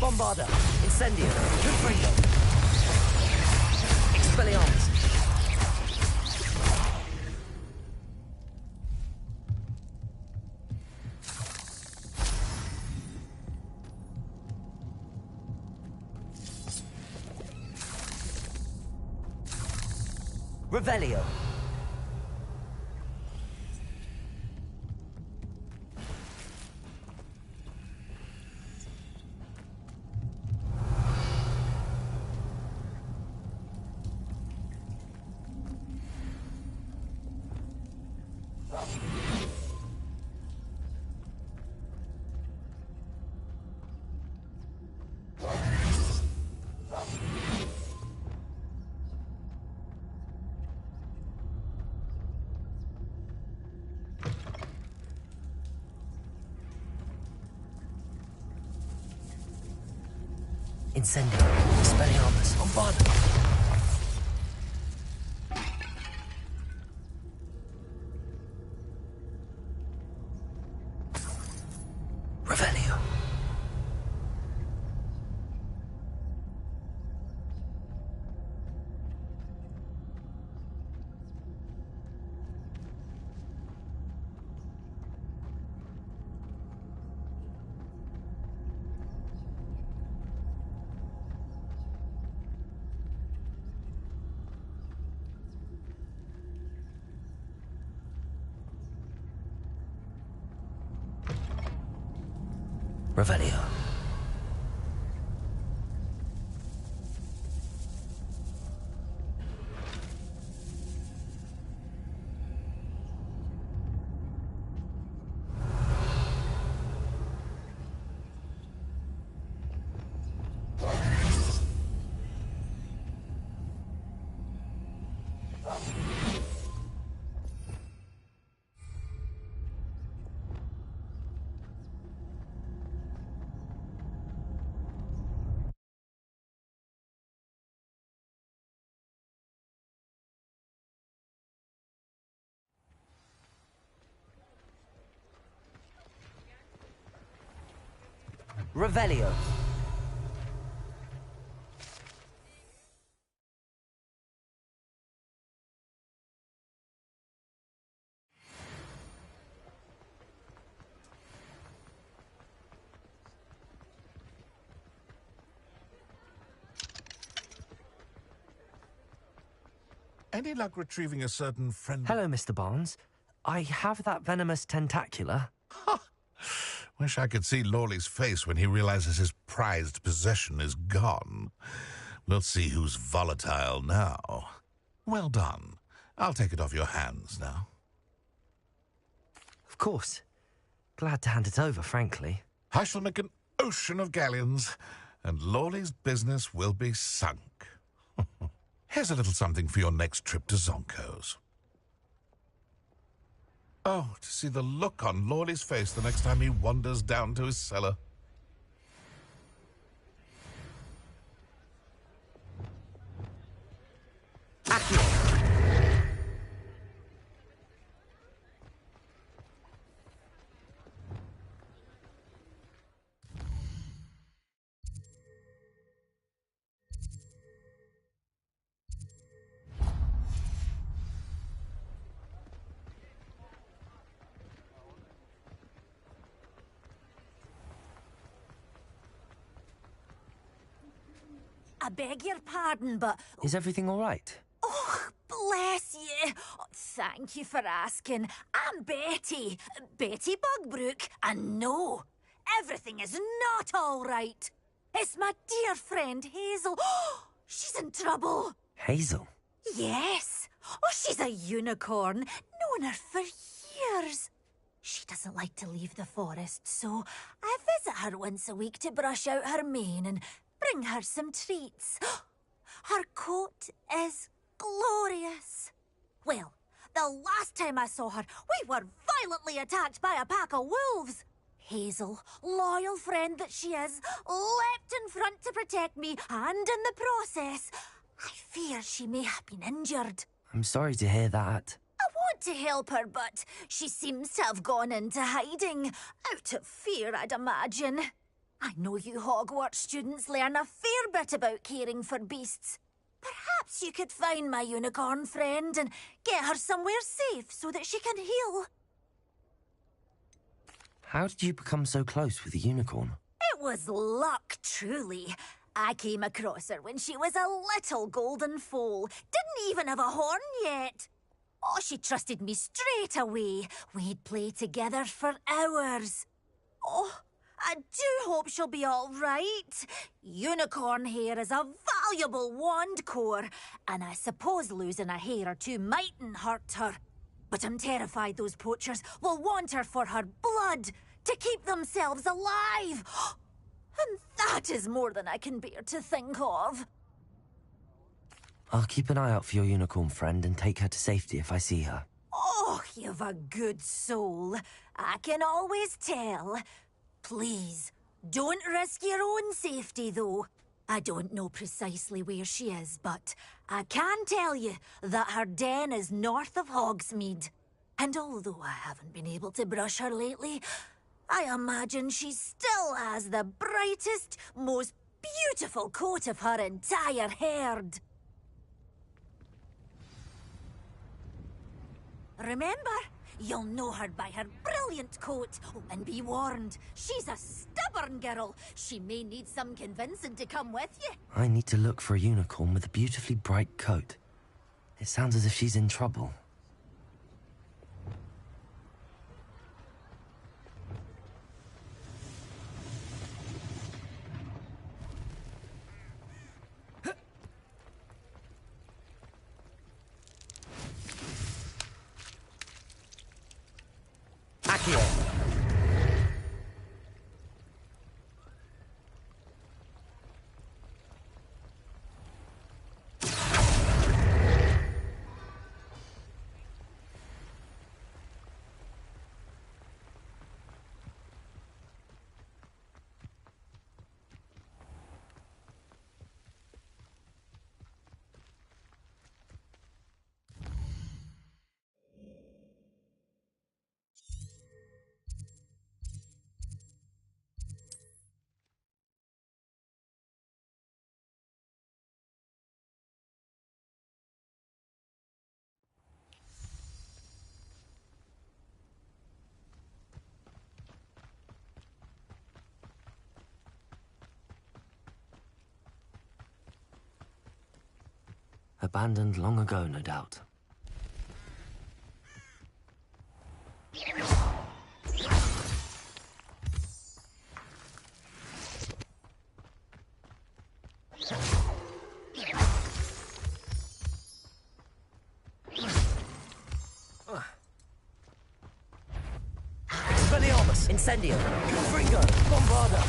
Bombarda. Incendio. Confringo. Expelliarmus. Revelio. Incendio. Expelliarmus. Bombarda. Revelio. Revelio. Revelio. Any luck retrieving a certain friend? Hello, Mr. Barnes. I have that venomous tentacula. Wish I could see Lawley's face when he realizes his prized possession is gone. We'll see who's volatile now. Well done. I'll take it off your hands now. Of course. Glad to hand it over, frankly. I shall make an ocean of galleons, and Lawley's business will be sunk. Here's a little something for your next trip to Zonko's. Oh, to see the look on Lawley's face the next time he wanders down to his cellar. I beg your pardon, but... Is everything all right? Oh, bless you. Oh, thank you for asking. I'm Betty. Betty Bugbrook. And no, everything is not all right. It's my dear friend Hazel. She's in trouble. Hazel? Yes. Oh, she's a unicorn. Known her for years. She doesn't like to leave the forest, so I visit her once a week to brush out her mane and bring her some treats. Her coat is glorious. Well, the last time I saw her, we were violently attacked by a pack of wolves. Hazel, loyal friend that she is, leapt in front to protect me, and in the process, I fear she may have been injured. I'm sorry to hear that. I want to help her, but she seems to have gone into hiding. Out of fear, I'd imagine. I know you Hogwarts students learn a fair bit about caring for beasts. Perhaps you could find my unicorn friend and get her somewhere safe so that she can heal. How did you become so close with the unicorn? It was luck, truly. I came across her when she was a little golden foal. Didn't even have a horn yet. Oh, she trusted me straight away. We'd play together for hours. Oh, I do hope she'll be all right. Unicorn hair is a valuable wand core, and I suppose losing a hair or two mightn't hurt her. But I'm terrified those poachers will want her for her blood, to keep themselves alive. And that is more than I can bear to think of. I'll keep an eye out for your unicorn friend and take her to safety if I see her. Oh, you've a good soul. I can always tell. Please, don't risk your own safety, though. I don't know precisely where she is, but I can tell you that her den is north of Hogsmeade. And although I haven't been able to brush her lately, I imagine she still has the brightest, most beautiful coat of her entire herd. Remember, you'll know her by her brilliant coat. Oh, and be warned, she's a stubborn girl. She may need some convincing to come with you. I need to look for a unicorn with a beautifully bright coat. It sounds as if she's in trouble. Accio. Abandoned long ago, no doubt. Expelliarmus! Incendio! Confringo! Bombarda!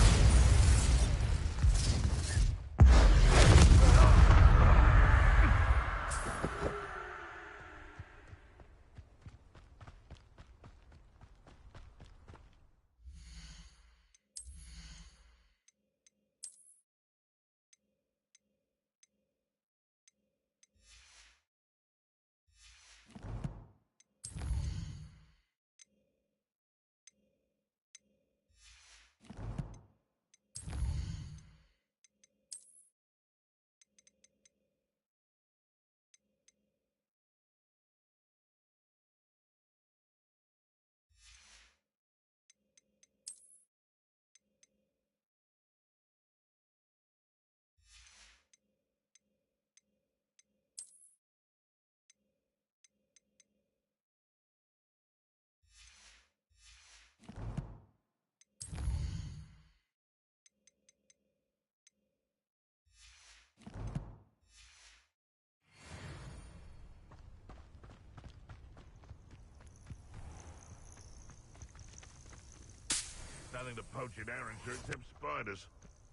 Nothing to poach in Arranshire except spiders.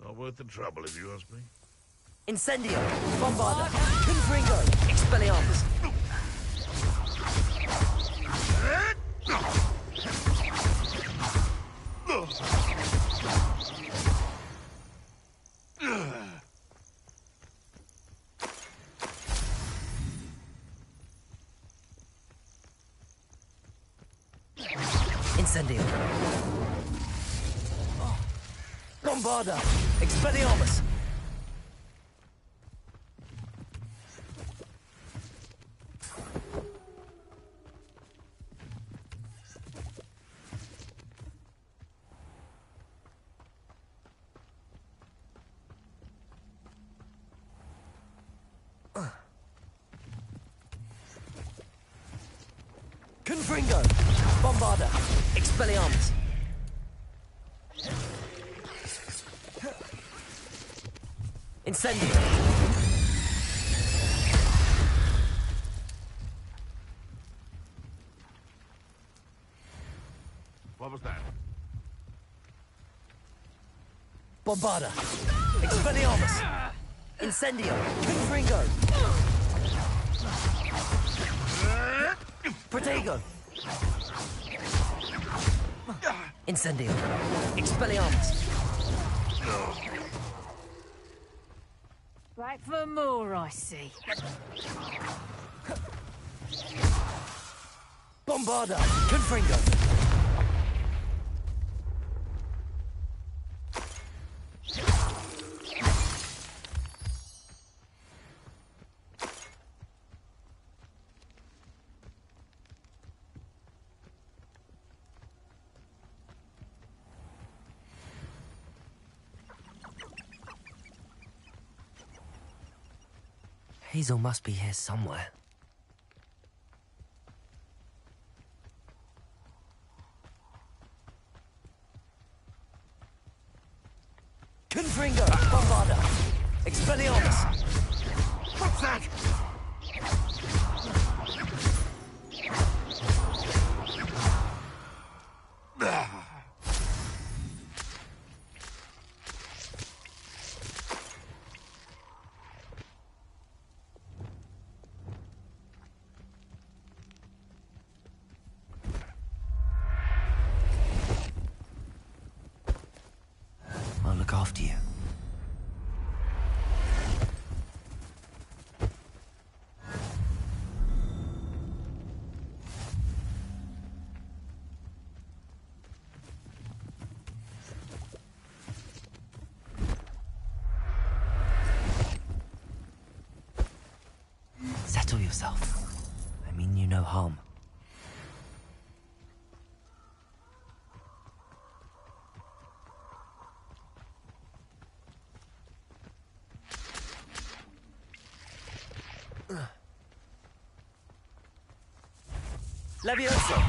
Not worth the trouble, if you ask me. Incendio! Bombarda! Confringo! Expelliarmus! Incendio! Bombarda! Expelliarmus! Confringo! Bombarda! Expelliarmus! Incendio! What was that? Bombarda! Expelliarmus! Incendio! Confringo! Protego! Incendio! Expelliarmus! Back for more, I see. Bombarda! Confringo! Hazel must be here somewhere. Confringo! Bombarda! Expelliarmus! What's that? I'll look after you. Settle yourself. I mean you no harm. Levioso!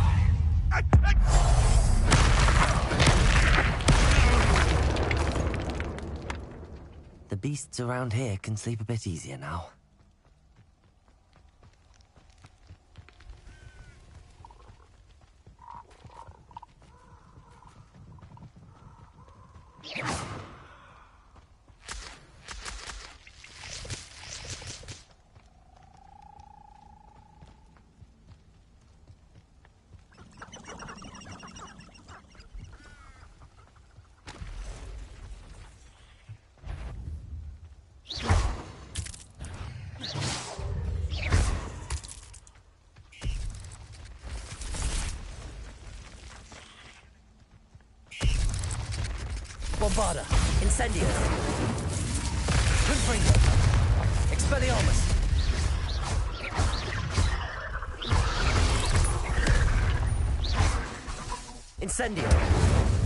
The beasts around here can sleep a bit easier now. Bombarda! Incendio! Confringo! Expelliarmus! Incendio!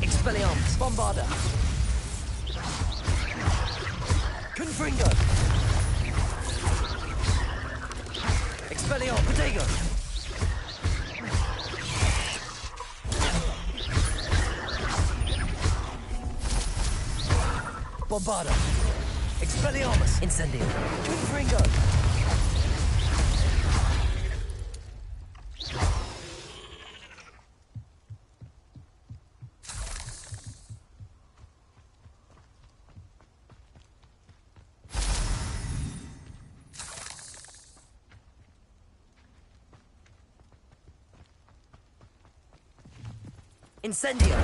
Expelliarmus! Bombarda! Confringo! Expelliarmus! Protego! Bombarda! Expelliarmus! Incendio! Confringo! Incendio!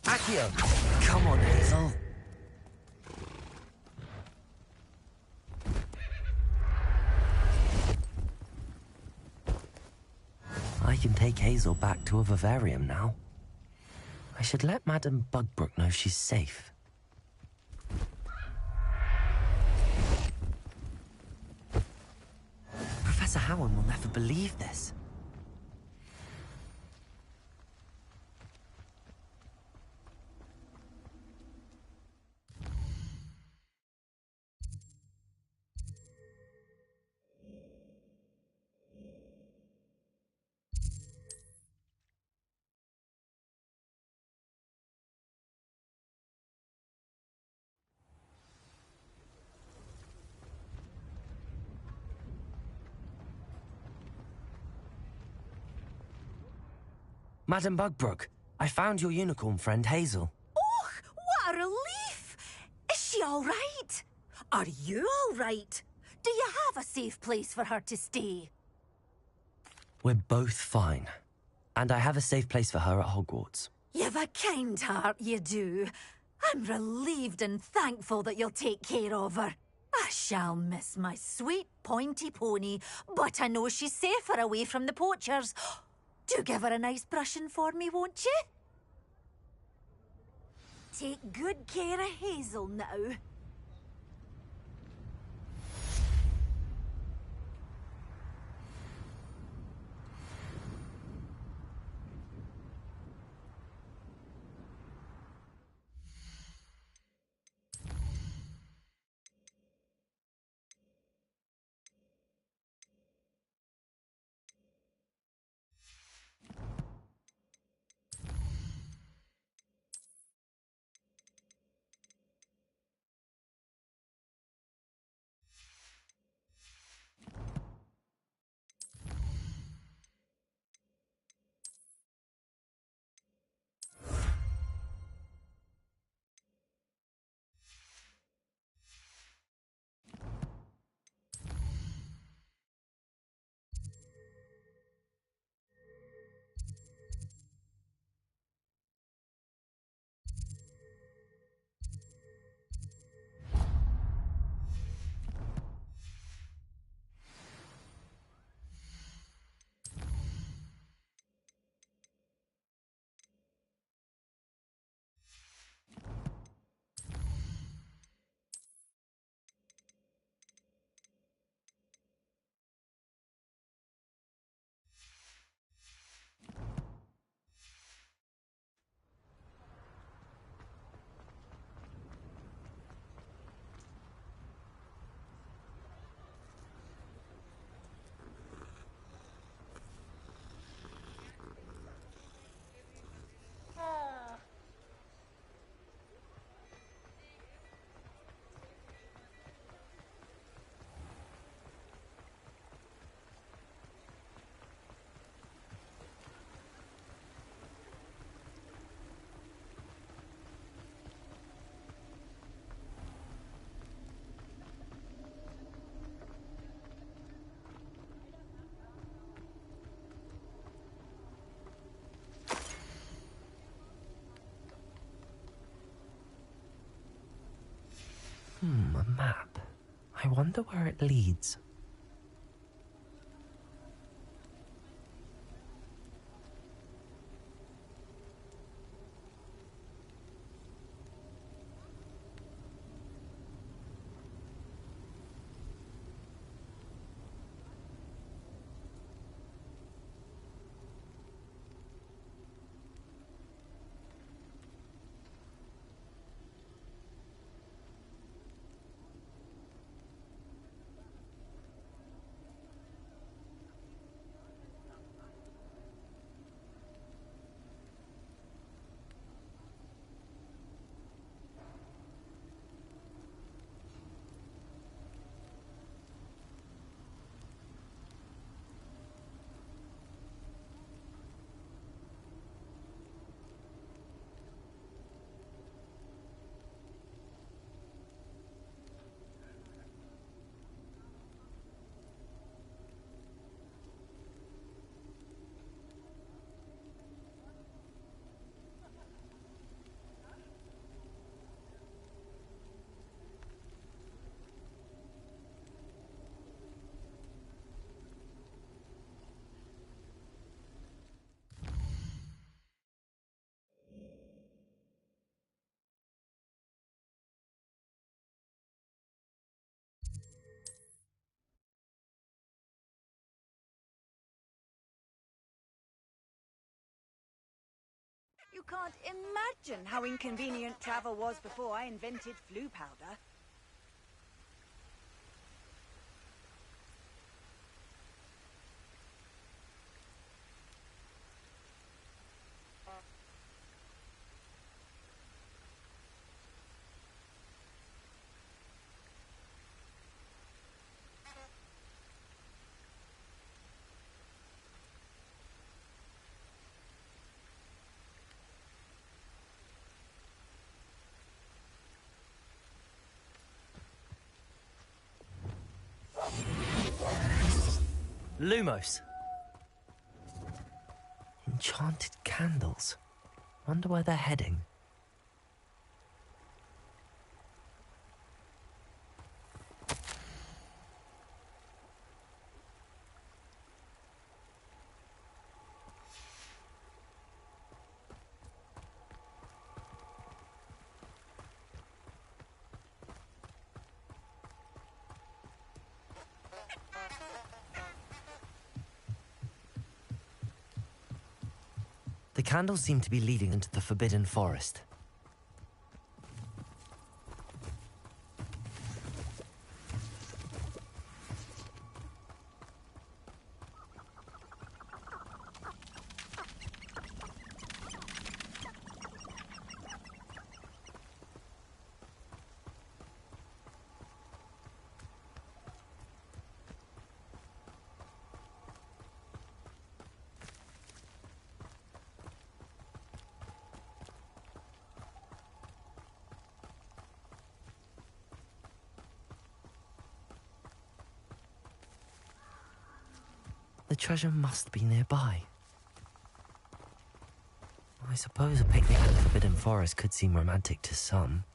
Accio! Come on, Hazel. I can take Hazel back to a vivarium now. I should let Madame Bugbrook know she's safe. Professor Howard will never believe this. Madam Bugbrook, I found your unicorn friend Hazel. Oh, what a relief! Is she all right? Are you all right? Do you have a safe place for her to stay? We're both fine. And I have a safe place for her at Hogwarts. You've a kind heart, you do. I'm relieved and thankful that you'll take care of her. I shall miss my sweet pointy pony, but I know she's safer away from the poachers. Do give her a nice brushing for me, won't you? Take good care of Hazel now. A map. I wonder where it leads. You can't imagine how inconvenient travel was before I invented flu powder. Lumos. Enchanted candles. Wonder where they're heading. The candles seem to be leading into the Forbidden Forest. The treasure must be nearby. I suppose a picnic in the Forbidden Forest could seem romantic to some.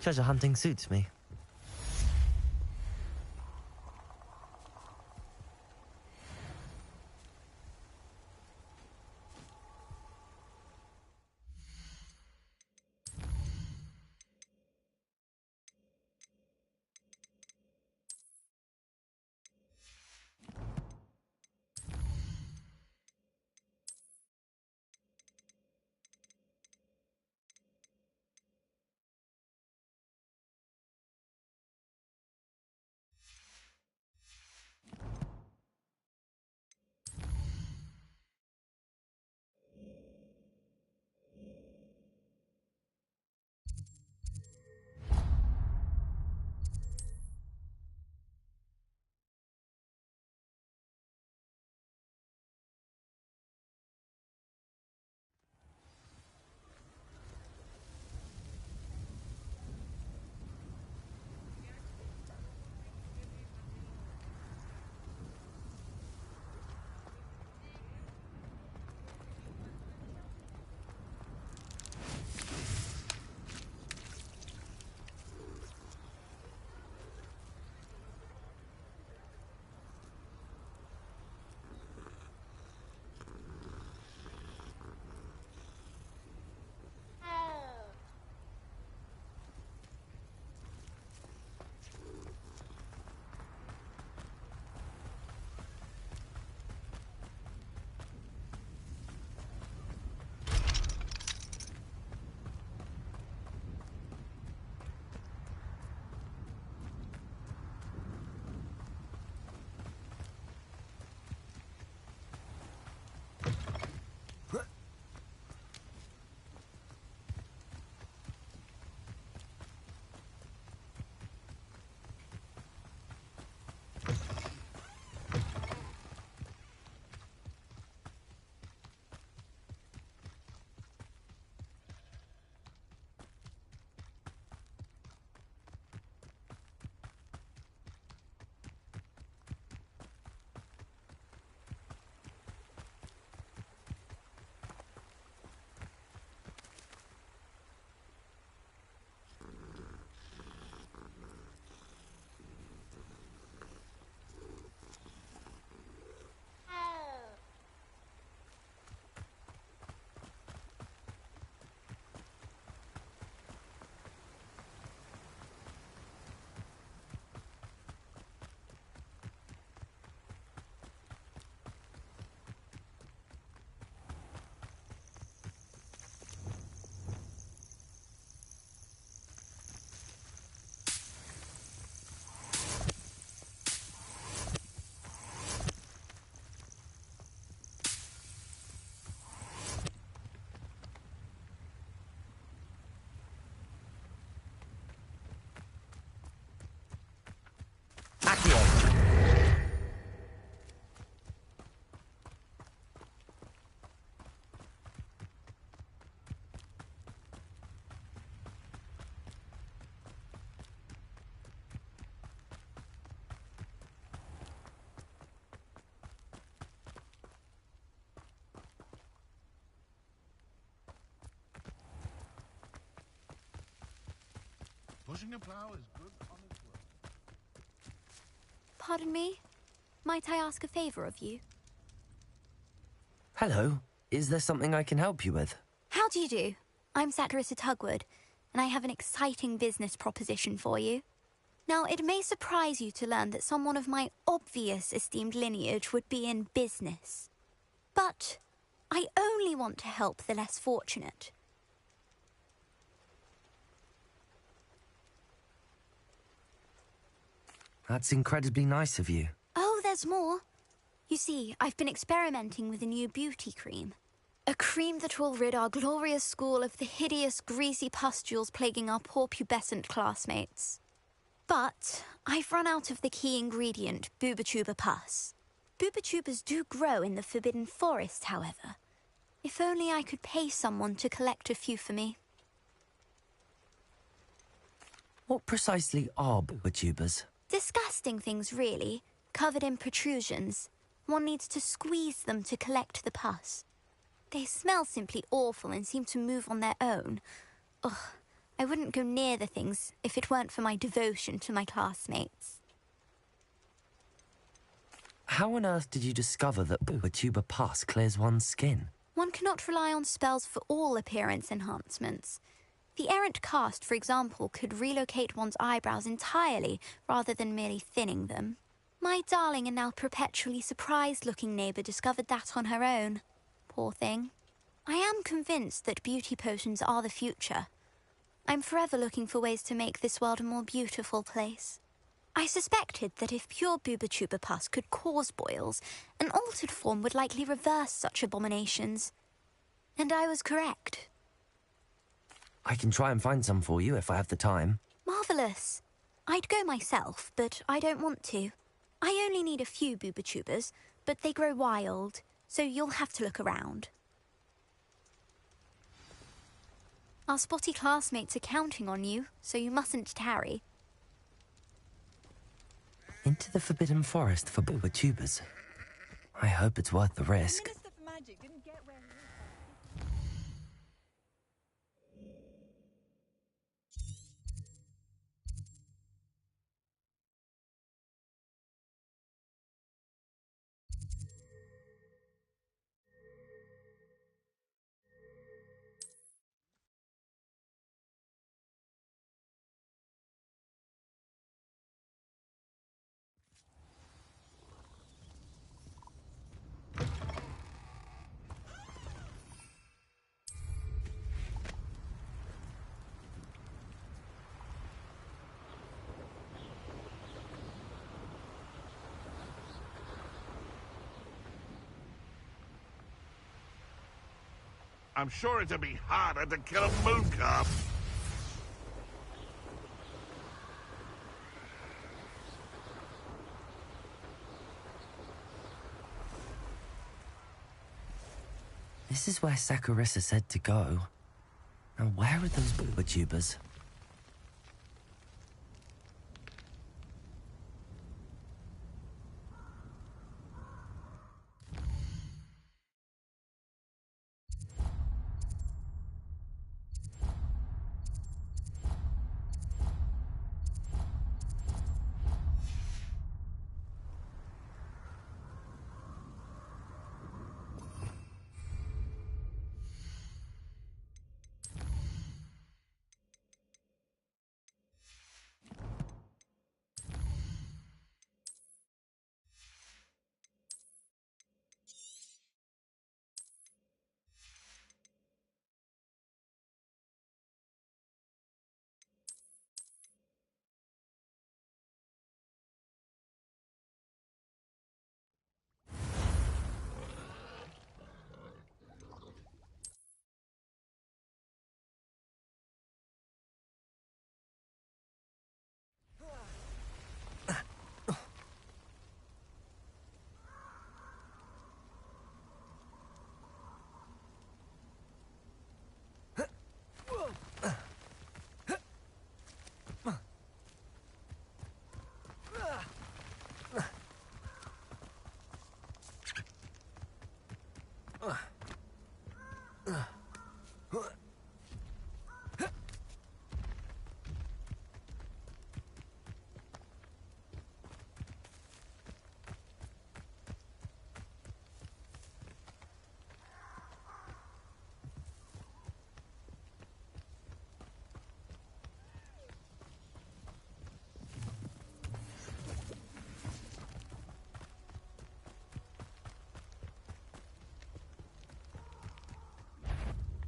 Treasure hunting suits me. Pushing a plough is good honest work. Pardon me? Might I ask a favor of you? Hello. Is there something I can help you with? How do you do? I'm Saccharissa Tugwood, and I have an exciting business proposition for you. Now, it may surprise you to learn that someone of my obvious esteemed lineage would be in business. But I only want to help the less fortunate. That's incredibly nice of you. Oh, there's more. You see, I've been experimenting with a new beauty cream. A cream that will rid our glorious school of the hideous, greasy pustules plaguing our poor pubescent classmates. But I've run out of the key ingredient, Booba-Tuba pus. Booba-Tubas do grow in the Forbidden Forest, however. If only I could pay someone to collect a few for me. What precisely are Booba-Tubas? Disgusting things, really, covered in protrusions. One needs to squeeze them to collect the pus. They smell simply awful and seem to move on their own. Ugh, I wouldn't go near the things if it weren't for my devotion to my classmates. How on earth did you discover that Booba-Tuba pus clears one's skin? One cannot rely on spells for all appearance enhancements. The errant cast, for example, could relocate one's eyebrows entirely rather than merely thinning them. My darling and now perpetually surprised-looking neighbour discovered that on her own. Poor thing. I am convinced that beauty potions are the future. I'm forever looking for ways to make this world a more beautiful place. I suspected that if pure Booba-Tuba pus could cause boils, an altered form would likely reverse such abominations. And I was correct. I can try and find some for you if I have the time. Marvellous. I'd go myself, but I don't want to. I only need a few Booba-Tubas, but they grow wild, so you'll have to look around. Our spotty classmates are counting on you, so you mustn't tarry. Into the Forbidden Forest for Booba-Tubas. I hope it's worth the risk. Minister for Magic didn't get where he is. I'm sure it'd be harder to kill a mooncalf. This is where Saccharissa said to go. Now where are those Booba-Tubas?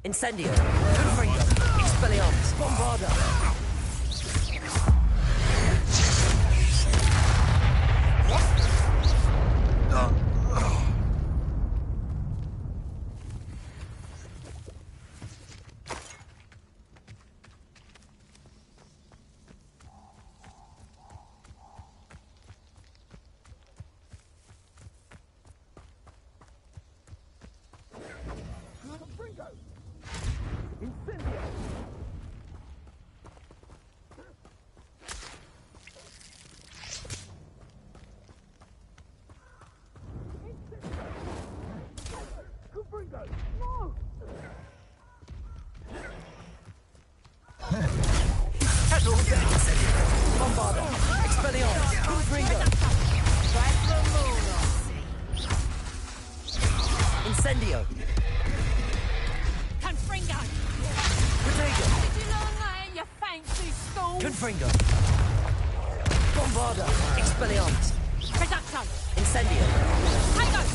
Incendio. Confringo. Expelliarmus. Bombarda. Bombarda. Expelliarmus. Confringo. Incendio. Confringo. Protego. Did you learn that in your fancy school? Confringo. Bombarda. Expelliarmus. Production. Incendio. Hang on.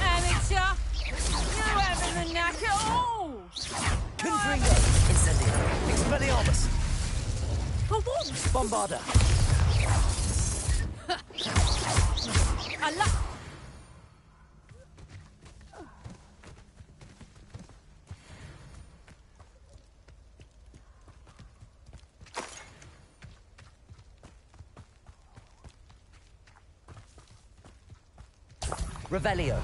Amateur. You having the knack at all. Confringo. Incendio. Expelliarmus. For what? Bombarda. Allah. Revelio.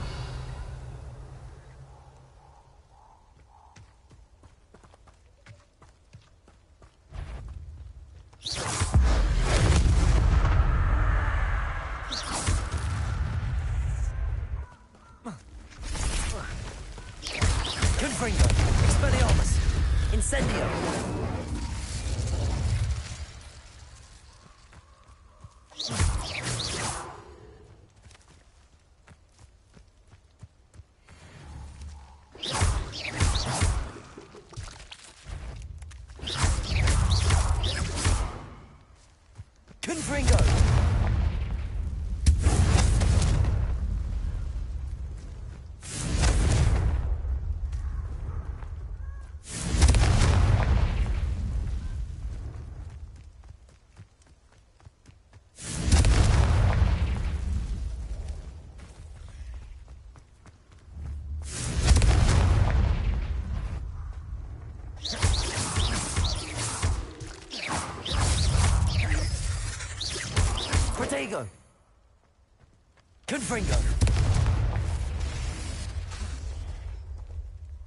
Confringo. Expelliarmus. Incendio. Confringo. Protego. Confringo.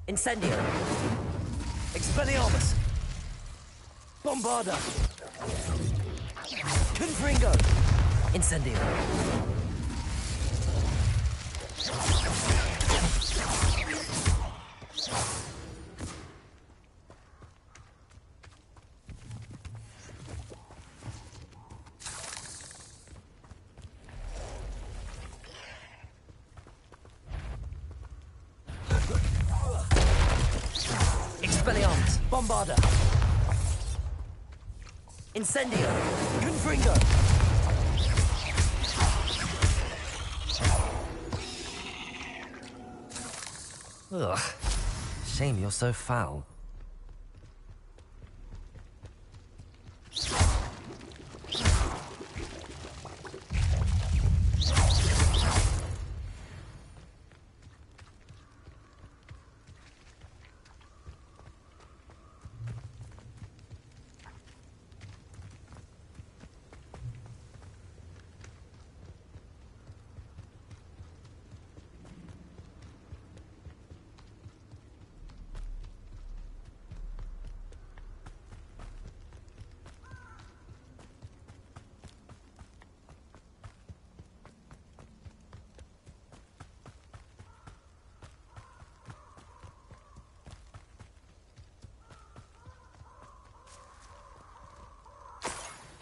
Incendio. Expelliarmus. Bombarda. Confringo. Incendio. Expelliarmus. Bombarda. Incendio. Confringo. Ugh. Shame you're so foul.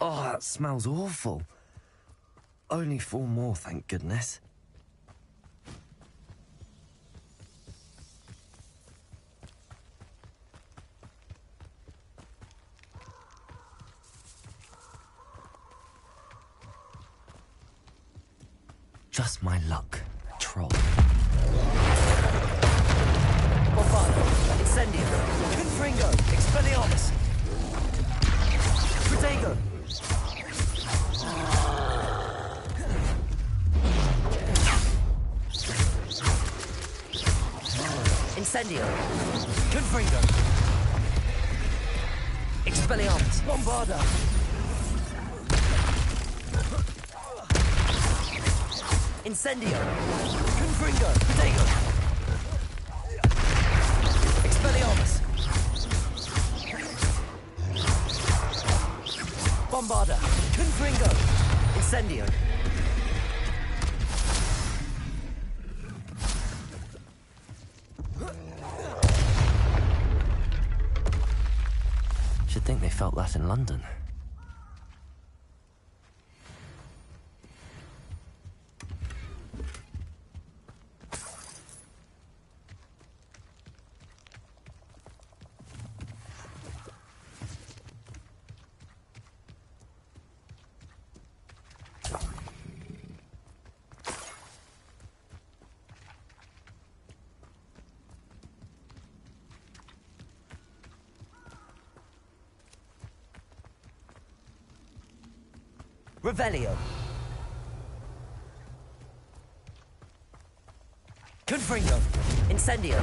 Oh, that smells awful. Only 4 more, thank goodness. Just my luck, troll. Bombarda. Incendio. Incendio. Confringo. Expelliarmus. Bombarda. Incendio. Confringo. Protego. Expelliarmus. Bombarda. Confringo. Incendio. Should think they felt that in London. Revelio. Confringo. Incendio.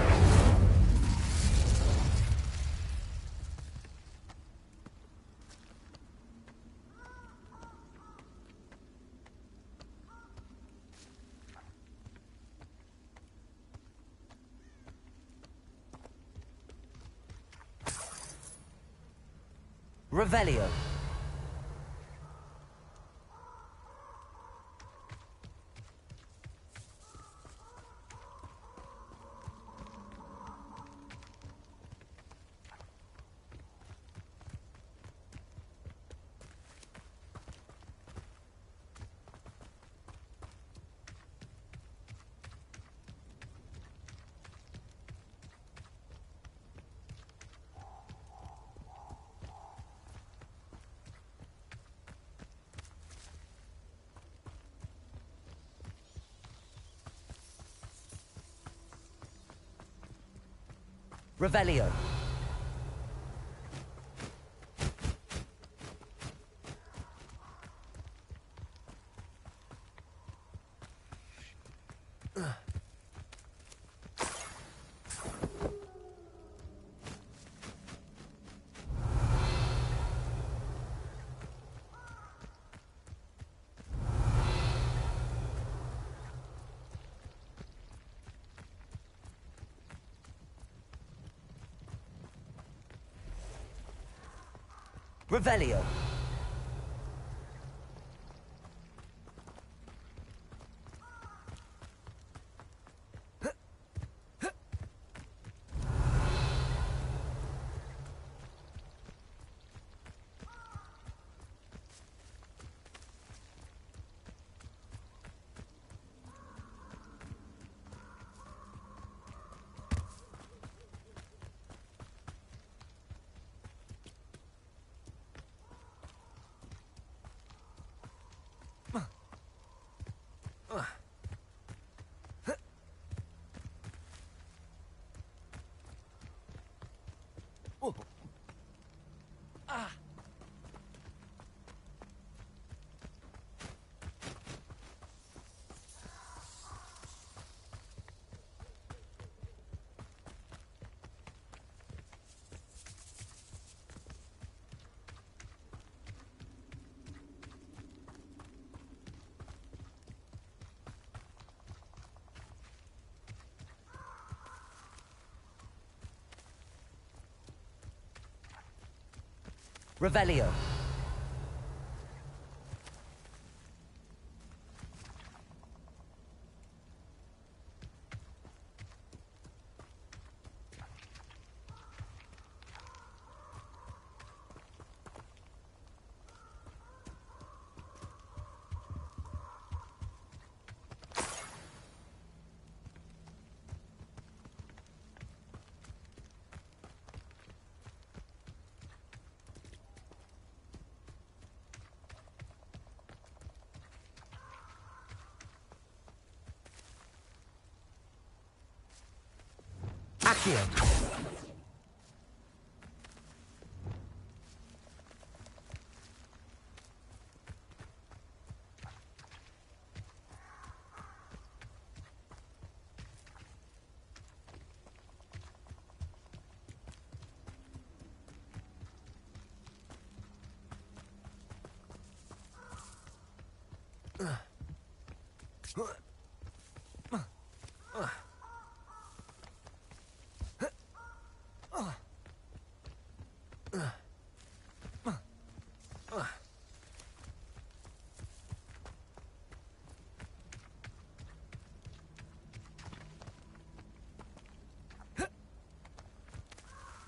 Revelio. Revelio. Revelio. Revelio. Accio.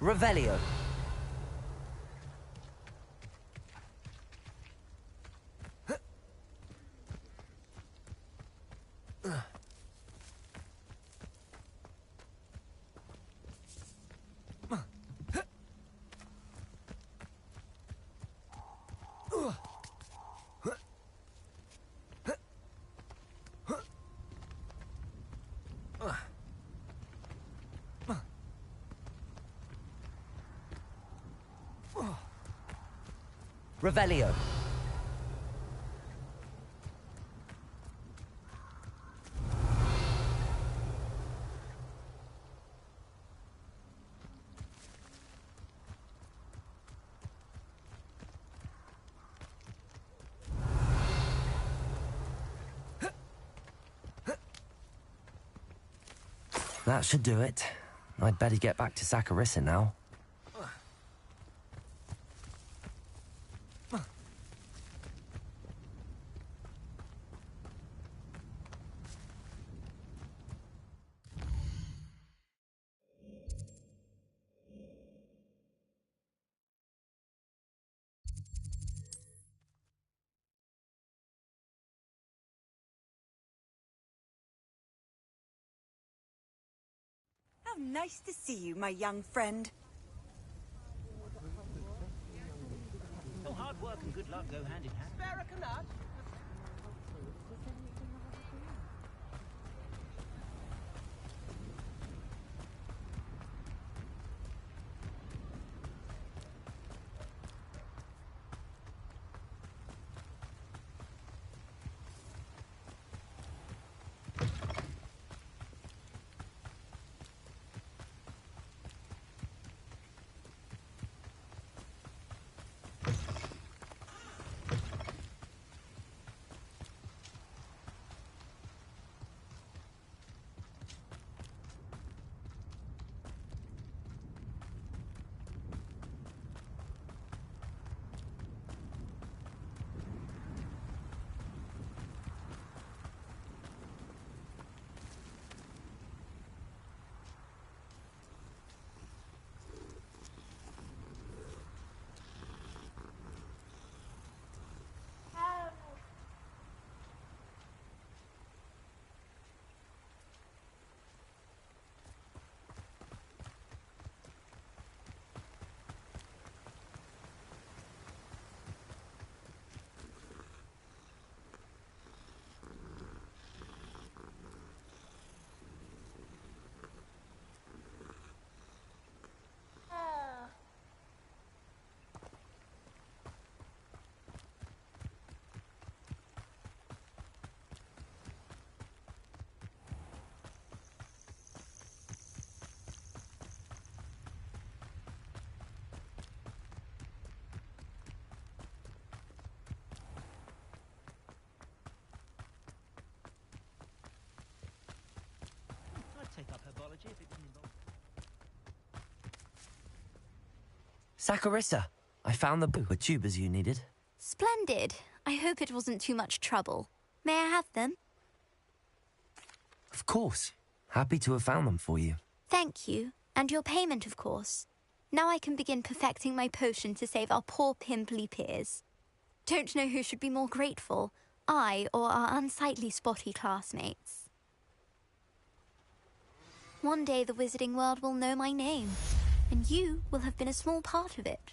Revelio. Revelio. That should do it. I'd better get back to Saccharissa now. How nice to see you, my young friend. Oh, hard work and good luck go hand in hand. Barracanut? I'd take up herbology if it didn't involve... Saccharissa, I found the tubers you needed. Splendid. I hope it wasn't too much trouble. May I have them? Of course. Happy to have found them for you. Thank you. And your payment, of course. Now I can begin perfecting my potion to save our poor pimply peers. Don't know who should be more grateful, I or our unsightly spotty classmates. One day the wizarding world will know my name, and you will have been a small part of it.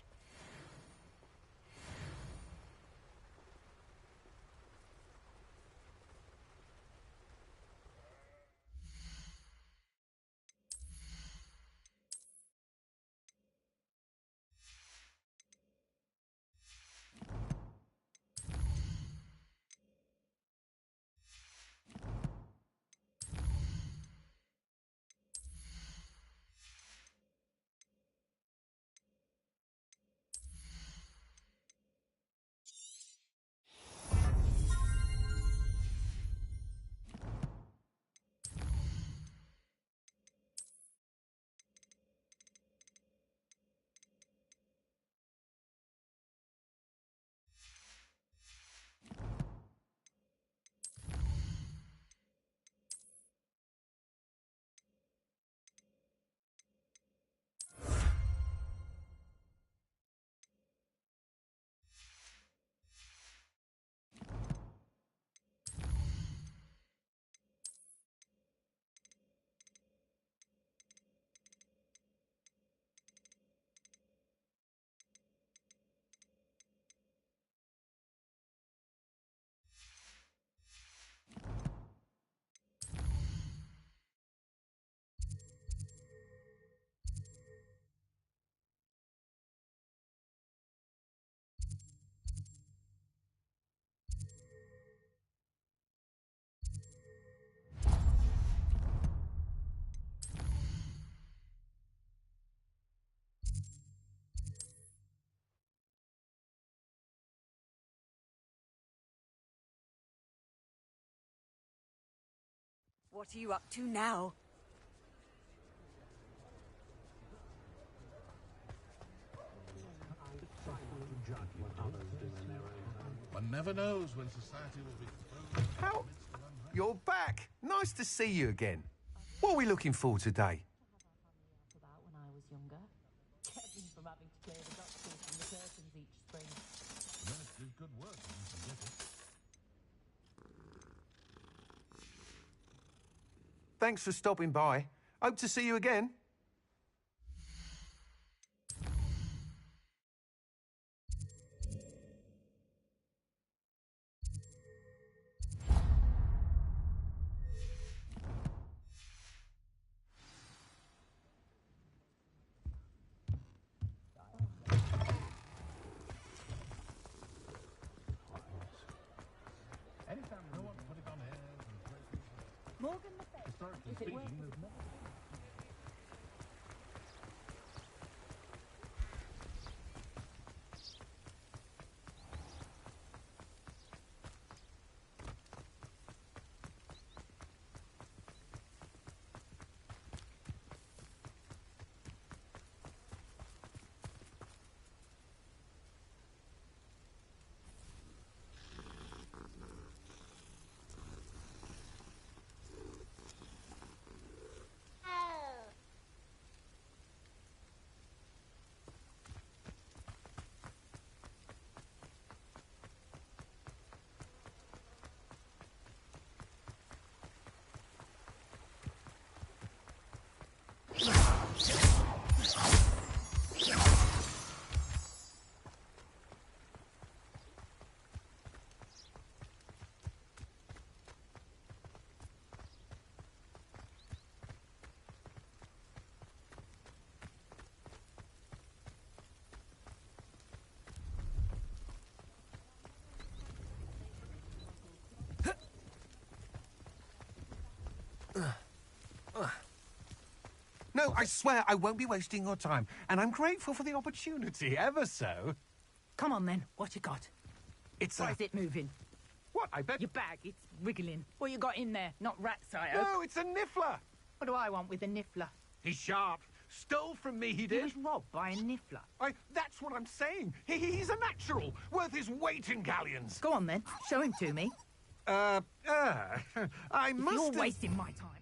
What are you up to now? One never knows when society will be... How? You're back. Nice to see you again. What are we looking for today? When I was younger, kept me from having to clear the ductile from the curtains each spring. Nurse did good work when you can get it. Thanks for stopping by. Hope to see you again. Anytime no one put it on air and places. Morgan the Fed. Historically Is it speaking, worth there's never... No, I swear I won't be wasting your time, and I'm grateful for the opportunity, ever so. Come on, then. What you got? It's Why is it moving? What, I bet... Your bag, it's wiggling. What you got in there? Not rats, I hope. No, it's a niffler. What do I want with a niffler? He's sharp. Stole from me, he He did. was robbed by a niffler. That's what I'm saying. He's a natural, worth his weight in galleons. Go on, then. Show him to me. I must You're have... wasting my time.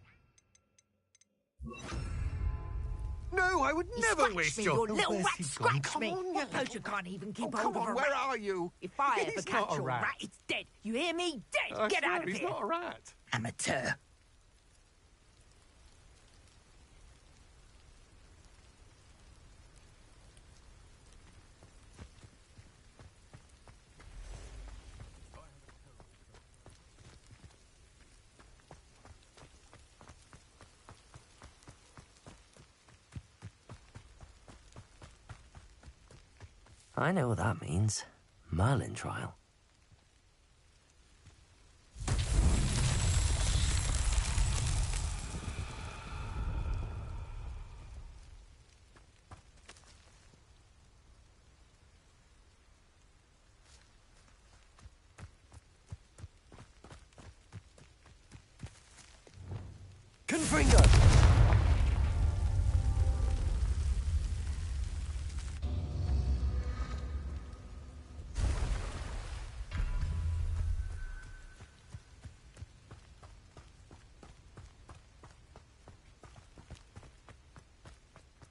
No, I would never waste me, your... you little where's rat, he gone? scratch me. Come on, you Suppose little- you can't even keep Oh, hold come of on, a where rat. are you? If I He's ever not catch a a rat. rat, it's dead. You hear me? Dead. I Get swear out of he's here. not a rat. Amateur. I know what that means. Merlin trial. Confringo!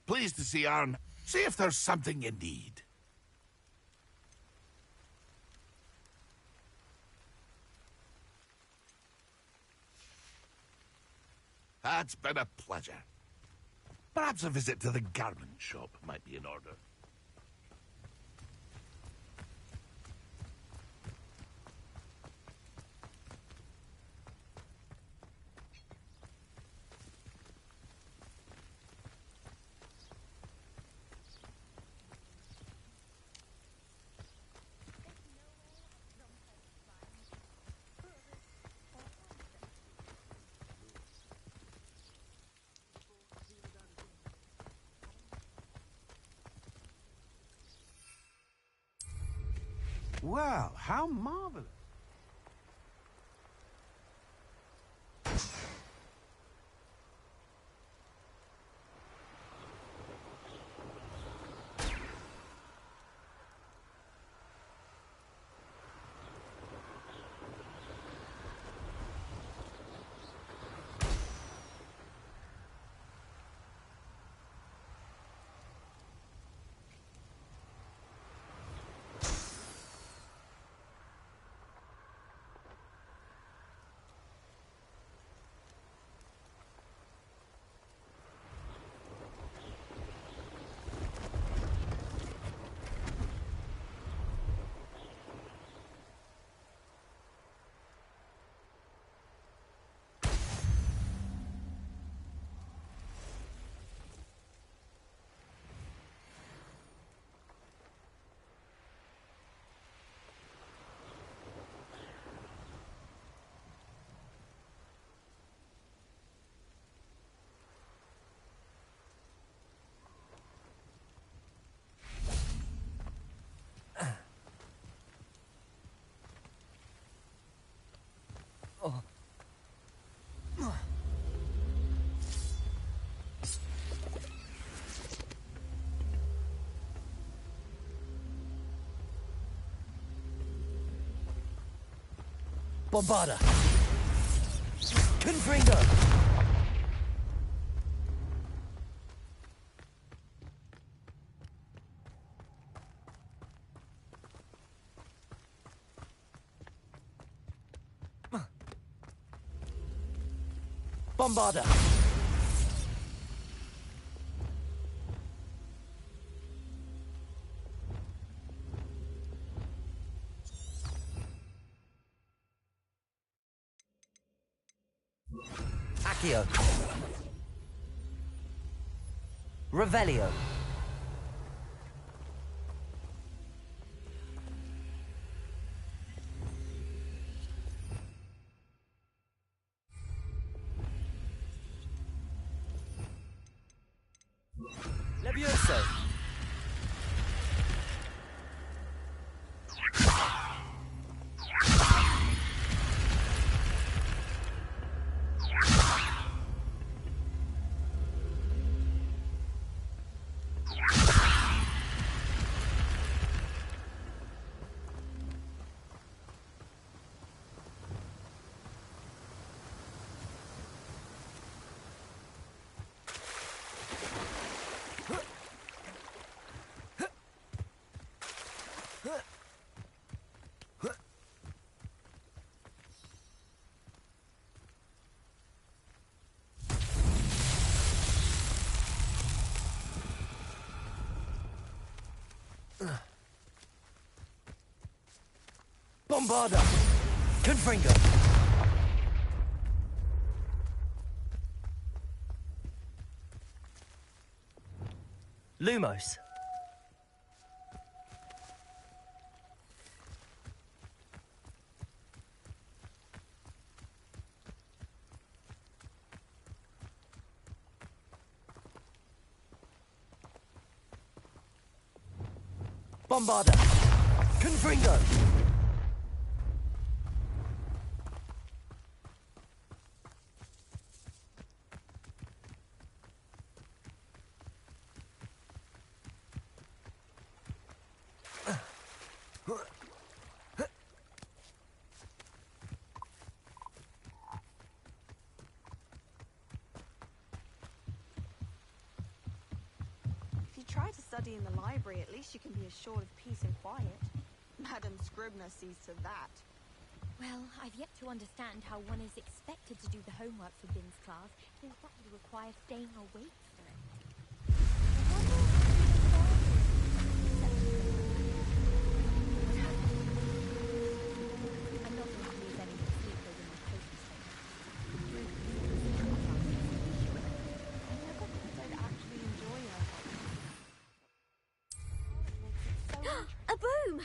Pleased to see Arn. See if there's something you need. It's been a pleasure. Perhaps a visit to the garment shop might be in order. Well, how marvelous. Bombarda! Confringo! Bombarda! Accio. Revelio. Levioso. Bombarda! Confringo! Lumos. Bombarda! Confringo! If you try to study in the library, at least you can be assured of peace and quiet. Madam Scribner sees to that. Well, I've yet to understand how one is expected to do the homework for Bin's class, since that would require staying awake for it. I'm not going to lose any more sleep over my potion statement. I never thought I'd actually enjoy her. A broom!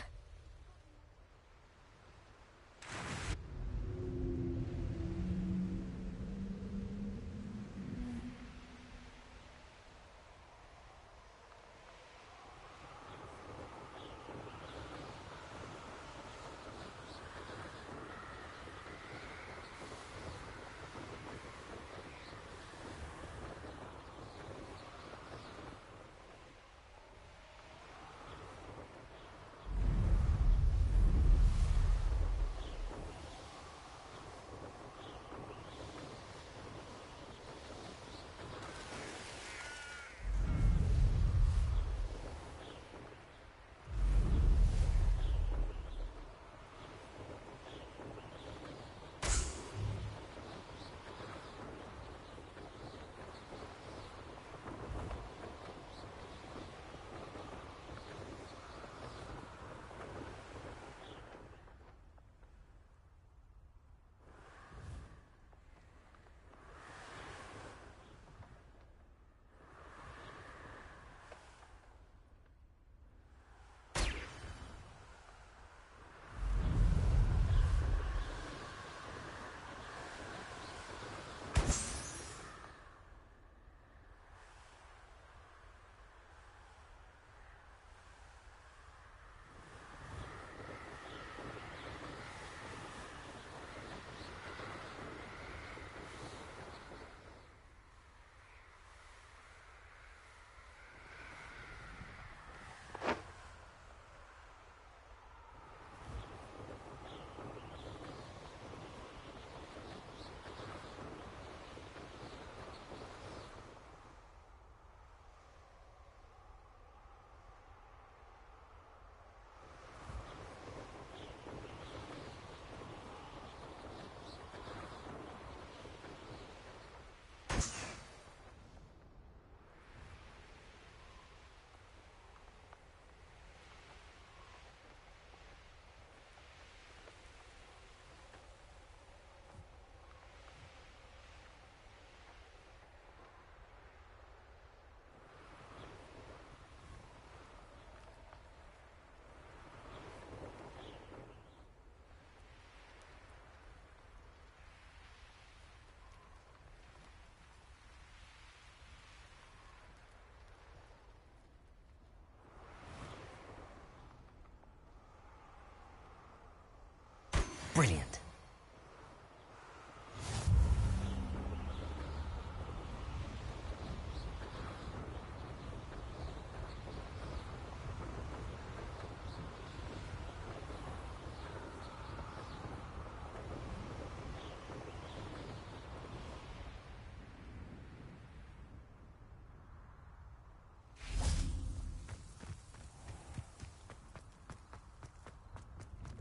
Brilliant.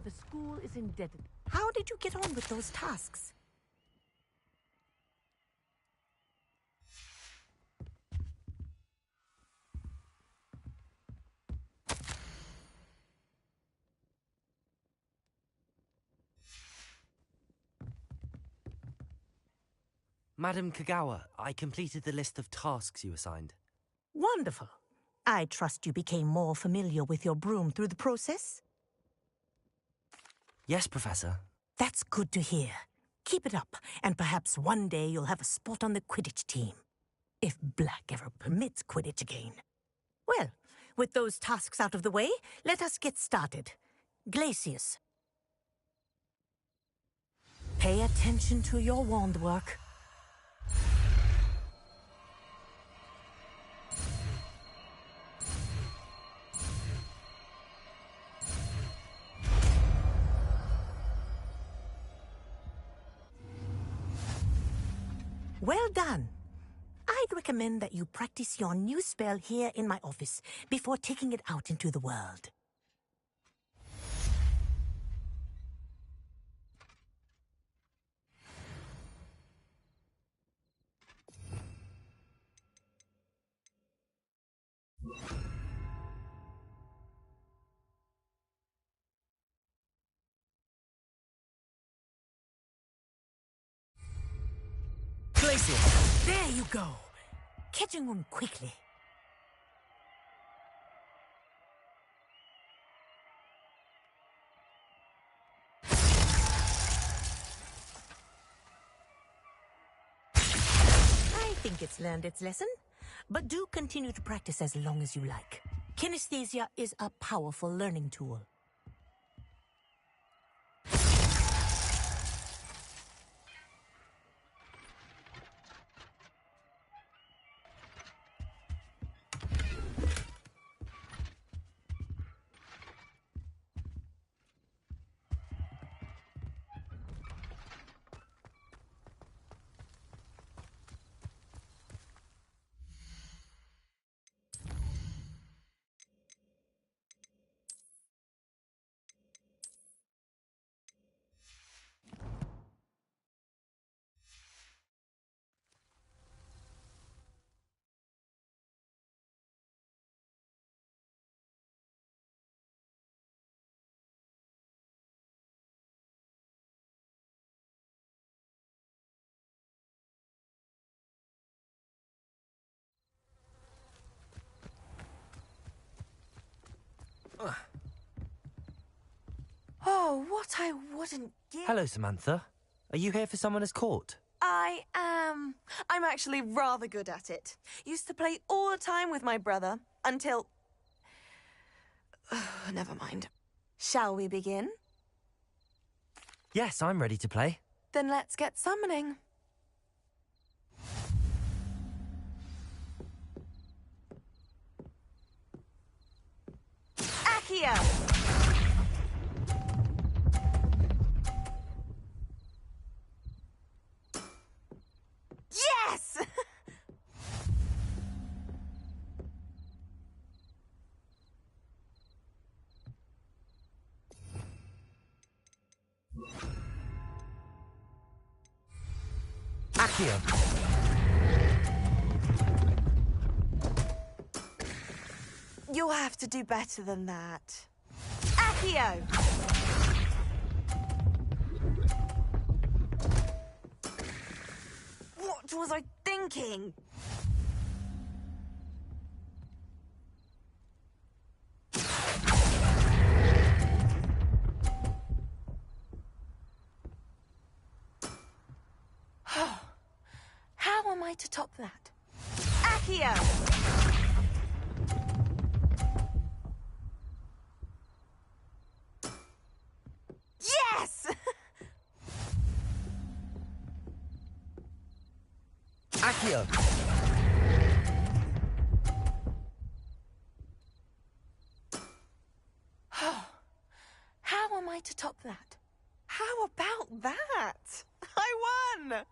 The school is indebted. How did you get on with those tasks? Madam Kagawa, I completed the list of tasks you assigned. Wonderful. I trust you became more familiar with your broom through the process? Yes, Professor. That's good to hear. Keep it up, and perhaps one day you'll have a spot on the Quidditch team. If Black ever permits Quidditch again. Well, with those tasks out of the way, let us get started. Glacius. Pay attention to your wand work. Well done. I'd recommend that you practice your new spell here in my office before taking it out into the world. Glacius! There you go. Catching on quickly. I think it's learned its lesson, but do continue to practice as long as you like. Kinesthesia is a powerful learning tool. Oh, what I wouldn't give. Hello, Samantha. Are you here for Summoner's Court? I am. I'm actually rather good at it. Used to play all the time with my brother until... Never mind. Shall we begin? Yes, I'm ready to play. Then let's get summoning. Accio! Yes! Accio! You'll have to do better than that. Accio! What was I thinking? How am I to top that? Accio! Yes! Accio! How am I to top that? How about that? I won!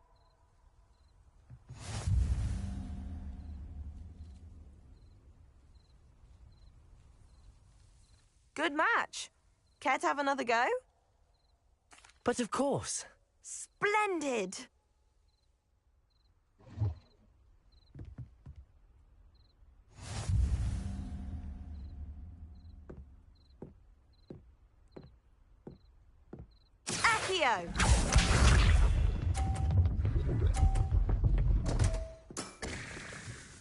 Good match. Care to have another go? But of course. Splendid! Accio!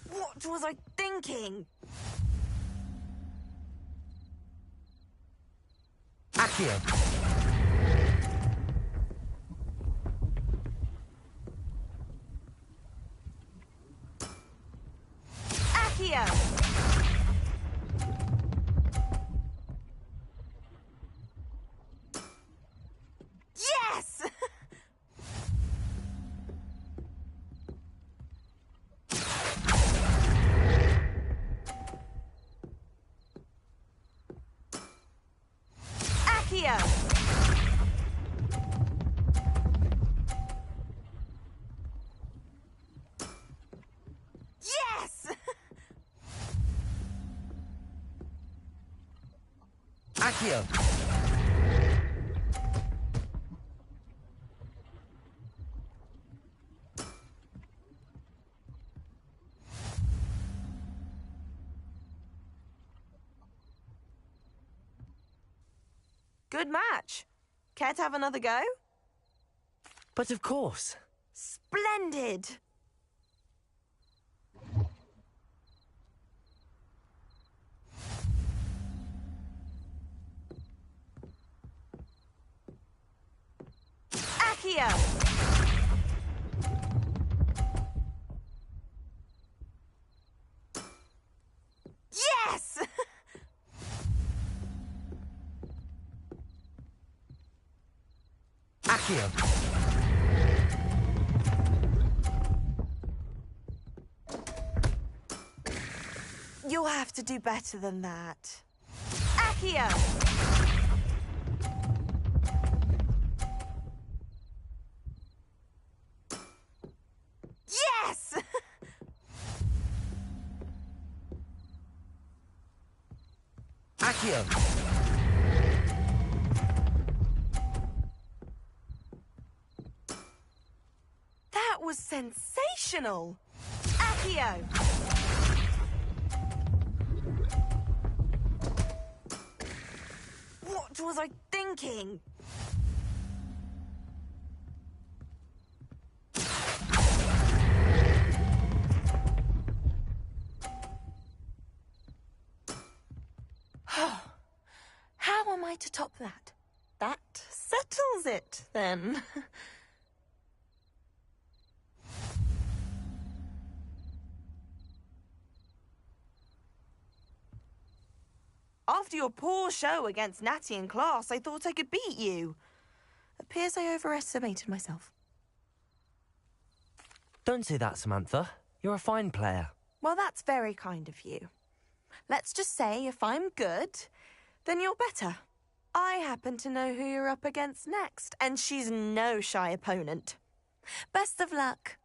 What was I thinking? Accio! Accio! Yes! Accio! Yes! Accio! Good match. Care to have another go? But of course. Splendid! Accio! Yes! Accio! You'll have to do better than that. Accio! Yes! Accio! That was sensational! Accio! What was I thinking? How am I to top that? That settles it, then. After your poor show against Natty in class, I thought I could beat you. Appears I overestimated myself. Don't say that, Samantha. You're a fine player. Well, that's very kind of you. Let's just say if I'm good, then you're better. I happen to know who you're up against next, and she's no shy opponent. Best of luck.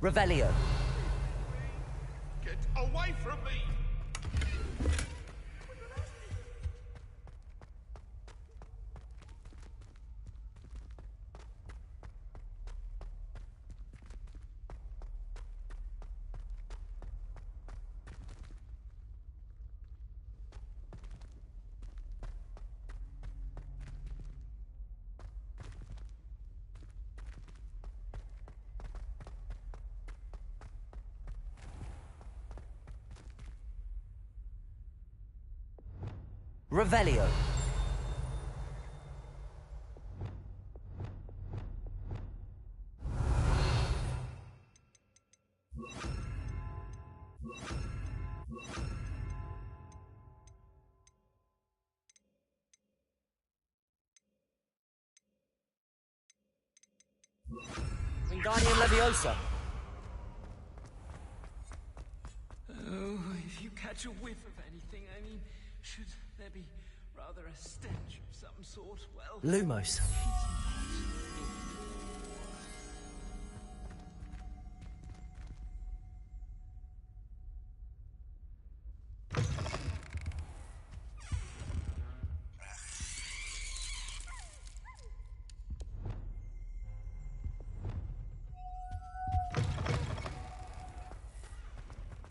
Revelio. Get away from me! Revelio. Wingardium Leviosa. Oh, if you catch a whiff of anything, I mean, should there be rather a stench of some sort? Well, Lumos.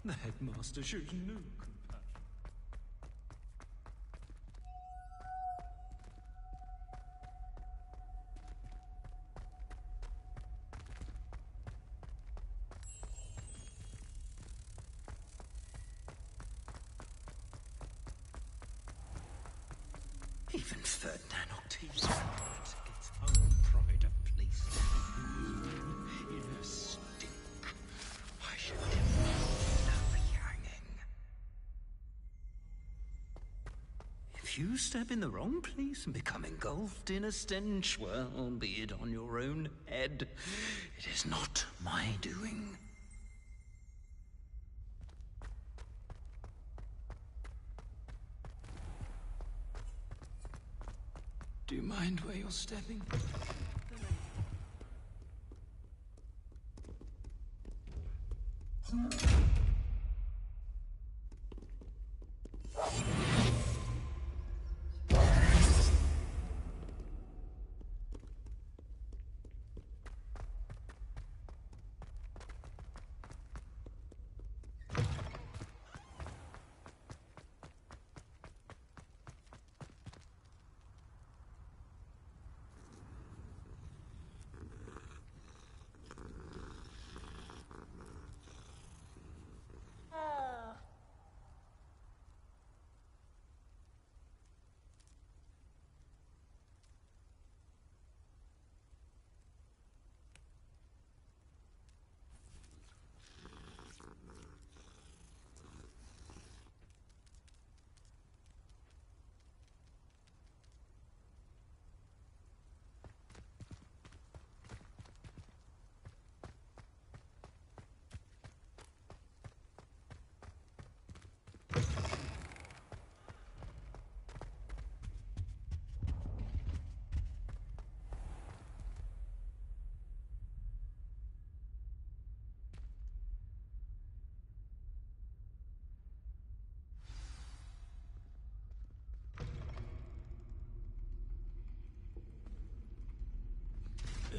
the headmaster shows no compassion. Even Ferdinand Octavius gets own pride of place in her stink. Why should there be hanging? If you step in the wrong place and become engulfed in a stench, well, be it on your own head, it is not my doing. Do you mind where you're stepping?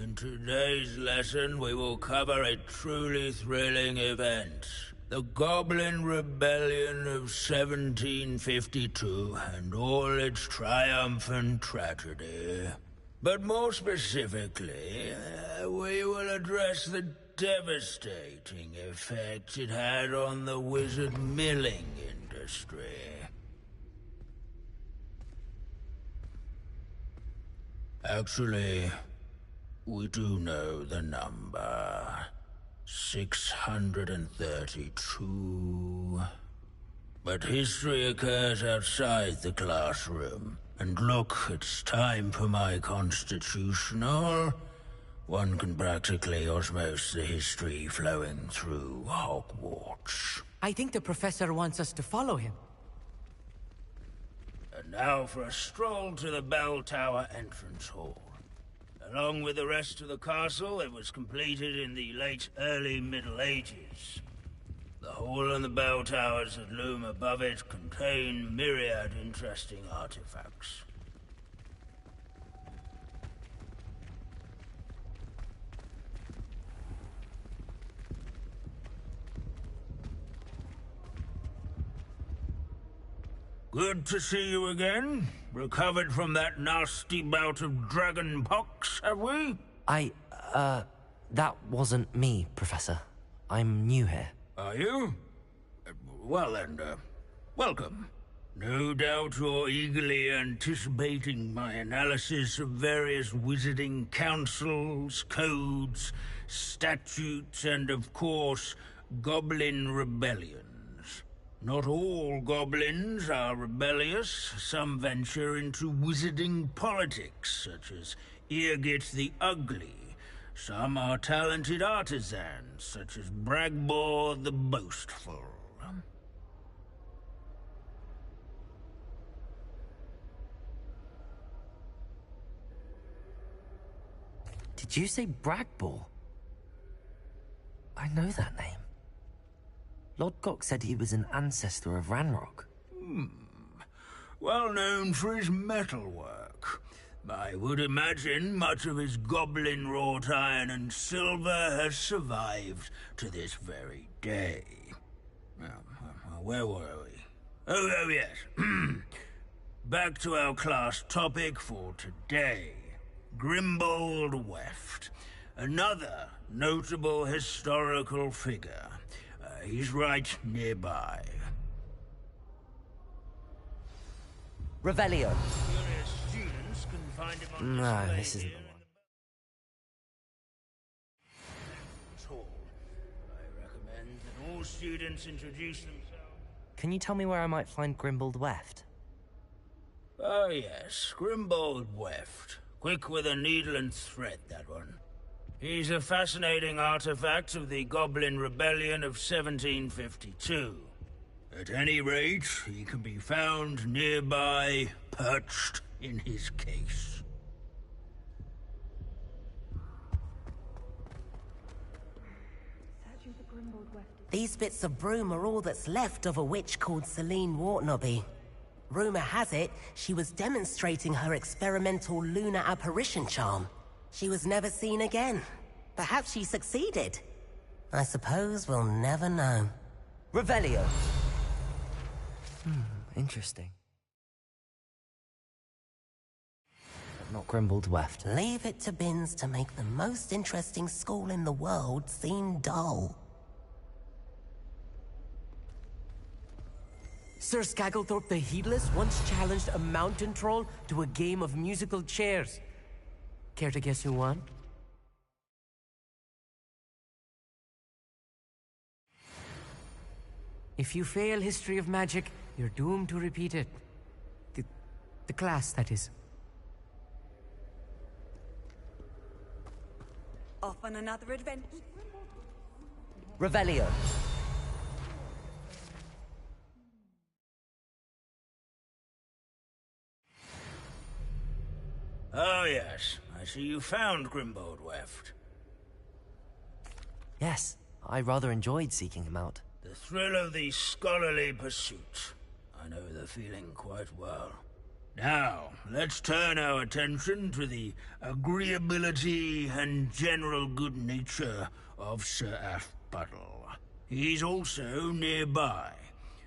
In today's lesson, we will cover a truly thrilling event. The Goblin Rebellion of 1752 and all its triumphant tragedy. But more specifically, we will address the devastating effects it had on the wizard milling industry. Actually, we do know the number. 632. But history occurs outside the classroom. And look, it's time for my constitutional. One can practically osmose the history flowing through Hogwarts. I think the professor wants us to follow him. And now for a stroll to the bell tower entrance hall. Along with the rest of the castle, it was completed in the late early Middle Ages. The hall and the bell towers that loom above it contain myriad interesting artifacts. Good to see you again. Recovered from that nasty bout of dragon pox, have we? That wasn't me, Professor. I'm new here. Are you? Well then, welcome. No doubt you're eagerly anticipating my analysis of various wizarding councils, codes, statutes, and of course, goblin rebellions. Not all goblins are rebellious. Some venture into wizarding politics, such as Irgit the Ugly. Some are talented artisans, such as Bragbor the Boastful. Did you say Bragbor? I know that name. Lodgok said he was an ancestor of Ranrock. Well known for his metalwork. I would imagine much of his goblin-wrought iron and silver has survived to this very day. Where were we? Oh yes. Back to our class topic for today. Grimbold Weft. Another notable historical figure. He's right nearby. Revelio. Curious students can find him on No, display this isn't here the one. in I recommend that all students introduce themselves. Can you tell me where I might find Grimbold Weft? Oh yes, Grimbold Weft. Quick with a needle and thread, that one. He's a fascinating artifact of the Goblin Rebellion of 1752. At any rate, he can be found nearby, perched in his case. These bits of broom are all that's left of a witch called Celine Wartnobby. Rumor has it, she was demonstrating her experimental lunar apparition charm. She was never seen again. Perhaps she succeeded. I suppose we'll never know. Revelio. Interesting. But not Grimbold Weft. Leave it to Binns to make the most interesting school in the world seem dull. Sir Skagglethorpe the Heedless once challenged a mountain troll to a game of musical chairs. Care to guess who won? If you fail History of Magic, you're doomed to repeat it. The class, that is. Off on another adventure. Revelio. Oh yes, I see you found Grimbold Weft. Yes, I rather enjoyed seeking him out. The thrill of the scholarly pursuit. I know the feeling quite well. Now, let's turn our attention to the agreeability and general good nature of Sir Aphbuttle. He's also nearby.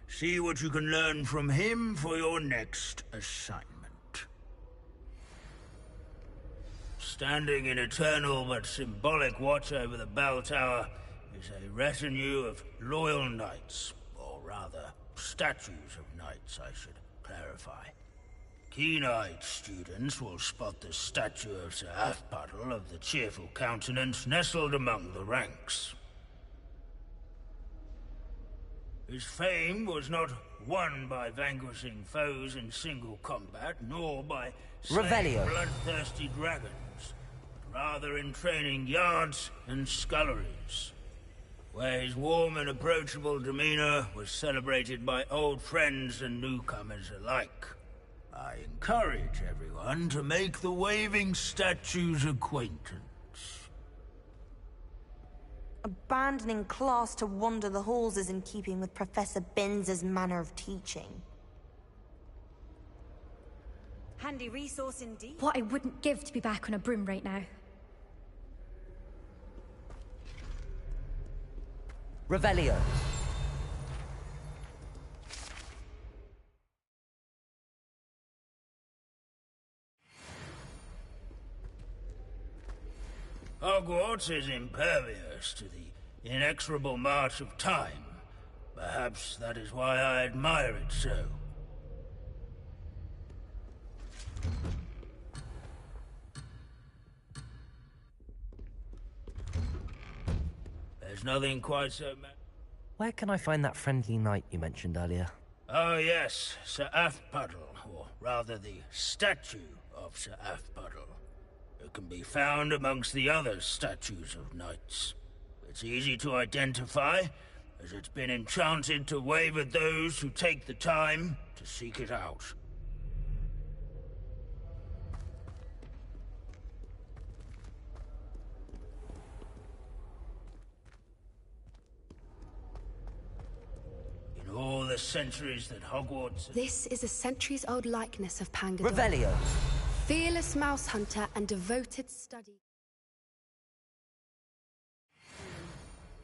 See what you can learn from him for your next assignment. Standing in eternal but symbolic watch over the bell tower is a retinue of loyal knights, or rather, statues of knights, I should clarify. Keen-eyed students will spot the statue of Sir Aphbuttle of the cheerful countenance nestled among the ranks. His fame was not won by vanquishing foes in single combat, nor by slaying bloodthirsty dragons, but rather in training yards and sculleries, where his warm and approachable demeanor was celebrated by old friends and newcomers alike. I encourage everyone to make the waving statue's acquaintance. Abandoning class to wander the halls is in keeping with Professor Binns' manner of teaching. Handy resource indeed. What I wouldn't give to be back on a broom right now. Revelio. Hogwarts is impervious to the inexorable march of time. Perhaps that is why I admire it so. There's nothing quite so... Where can I find that friendly knight you mentioned earlier? Oh yes, Sir Afpuddle, or rather the statue of Sir Afpuddle. It can be found amongst the other statues of knights. It's easy to identify, as it's been enchanted to wave at those who take the time to seek it out. In all the centuries that Hogwarts... This is a centuries-old likeness of Pangador. Revelio. Fearless mouse hunter and devoted study.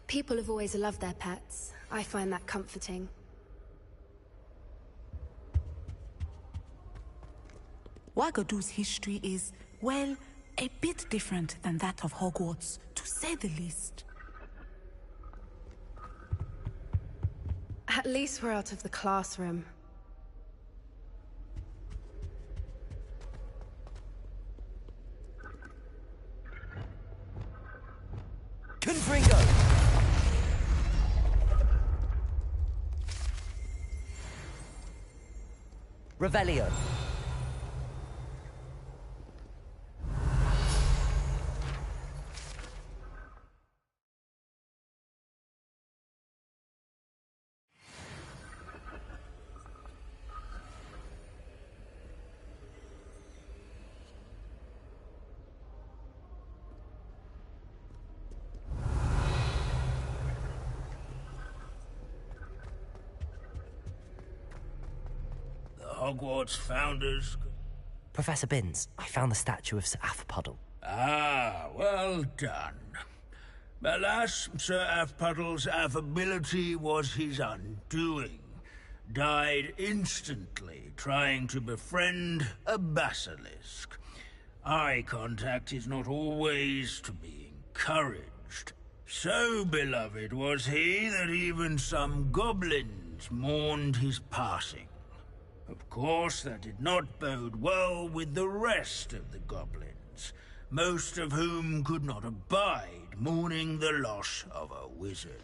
People have always loved their pets. I find that comforting. Wagadu's history is, well, a bit different than that of Hogwarts, to say the least. At least we're out of the classroom. Confringo! Revelio. Hogwarts founders... Professor Binns, I found the statue of Sir Afpuddle. Ah, well done. Alas, Sir Afpuddle's affability was his undoing. Died instantly trying to befriend a basilisk. Eye contact is not always to be encouraged. So beloved was he that even some goblins mourned his passing. Of course, that did not bode well with the rest of the goblins, most of whom could not abide mourning the loss of a wizard.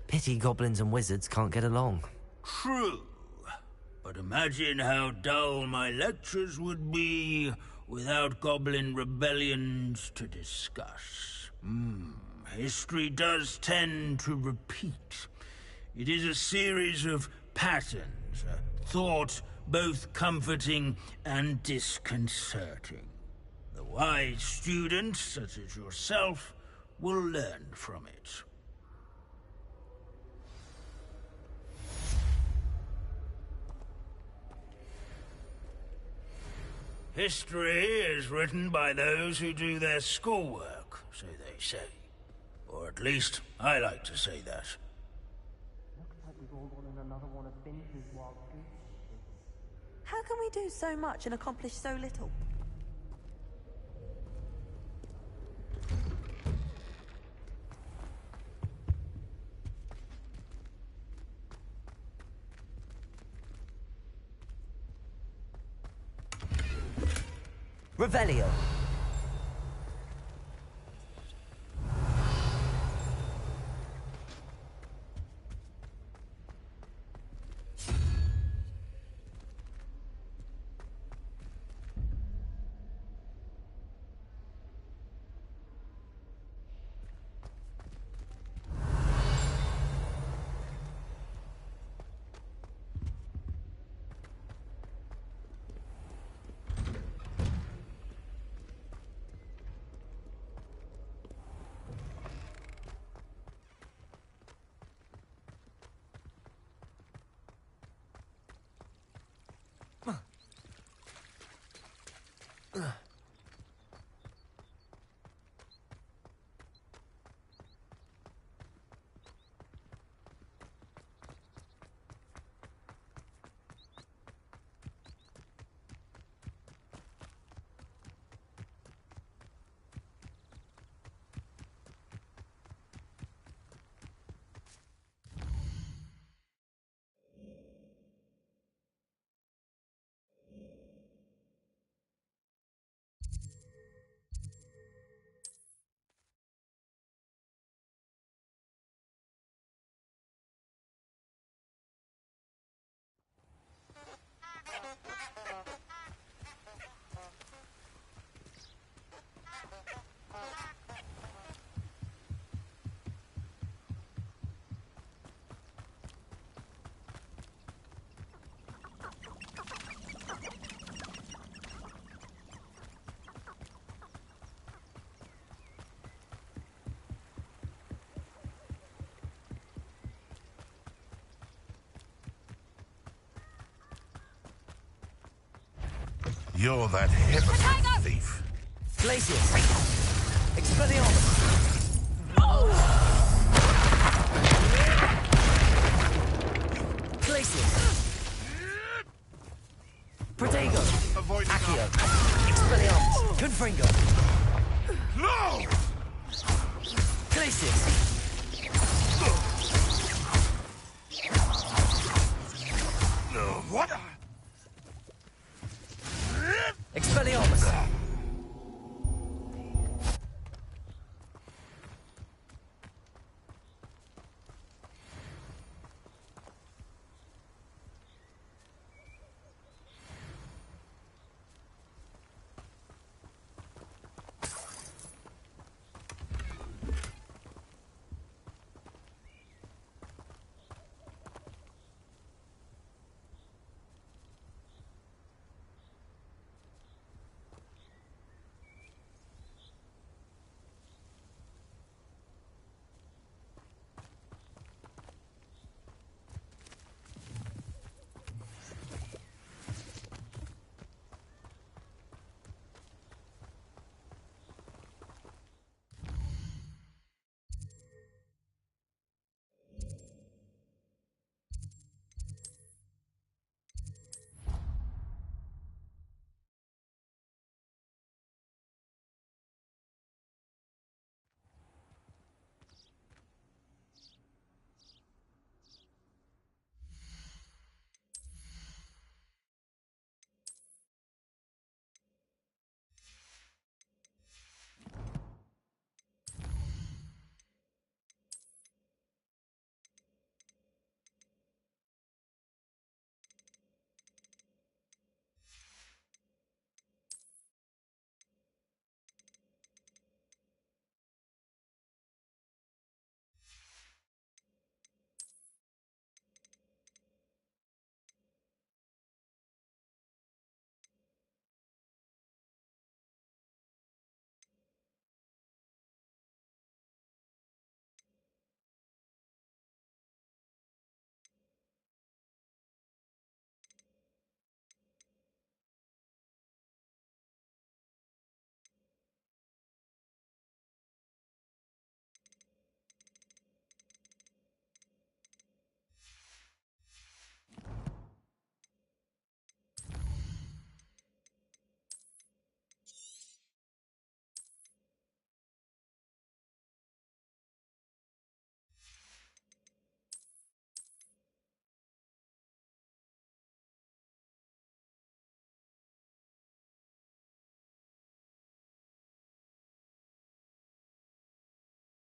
Pity goblins and wizards can't get along. True. But imagine how dull my lectures would be without goblin rebellions to discuss. History does tend to repeat. It is a series of patterns, a thought both comforting and disconcerting. The wise student, such as yourself, will learn from it. History is written by those who do their schoolwork, so they say. Or at least, I like to say that. How can we do so much and accomplish so little? Revelio. You're that hypocrite thief. Glacius! Expelliarmus! Glacius! Protego! Avoid Accio! Expelliarmus! Confringo! No! Glacius!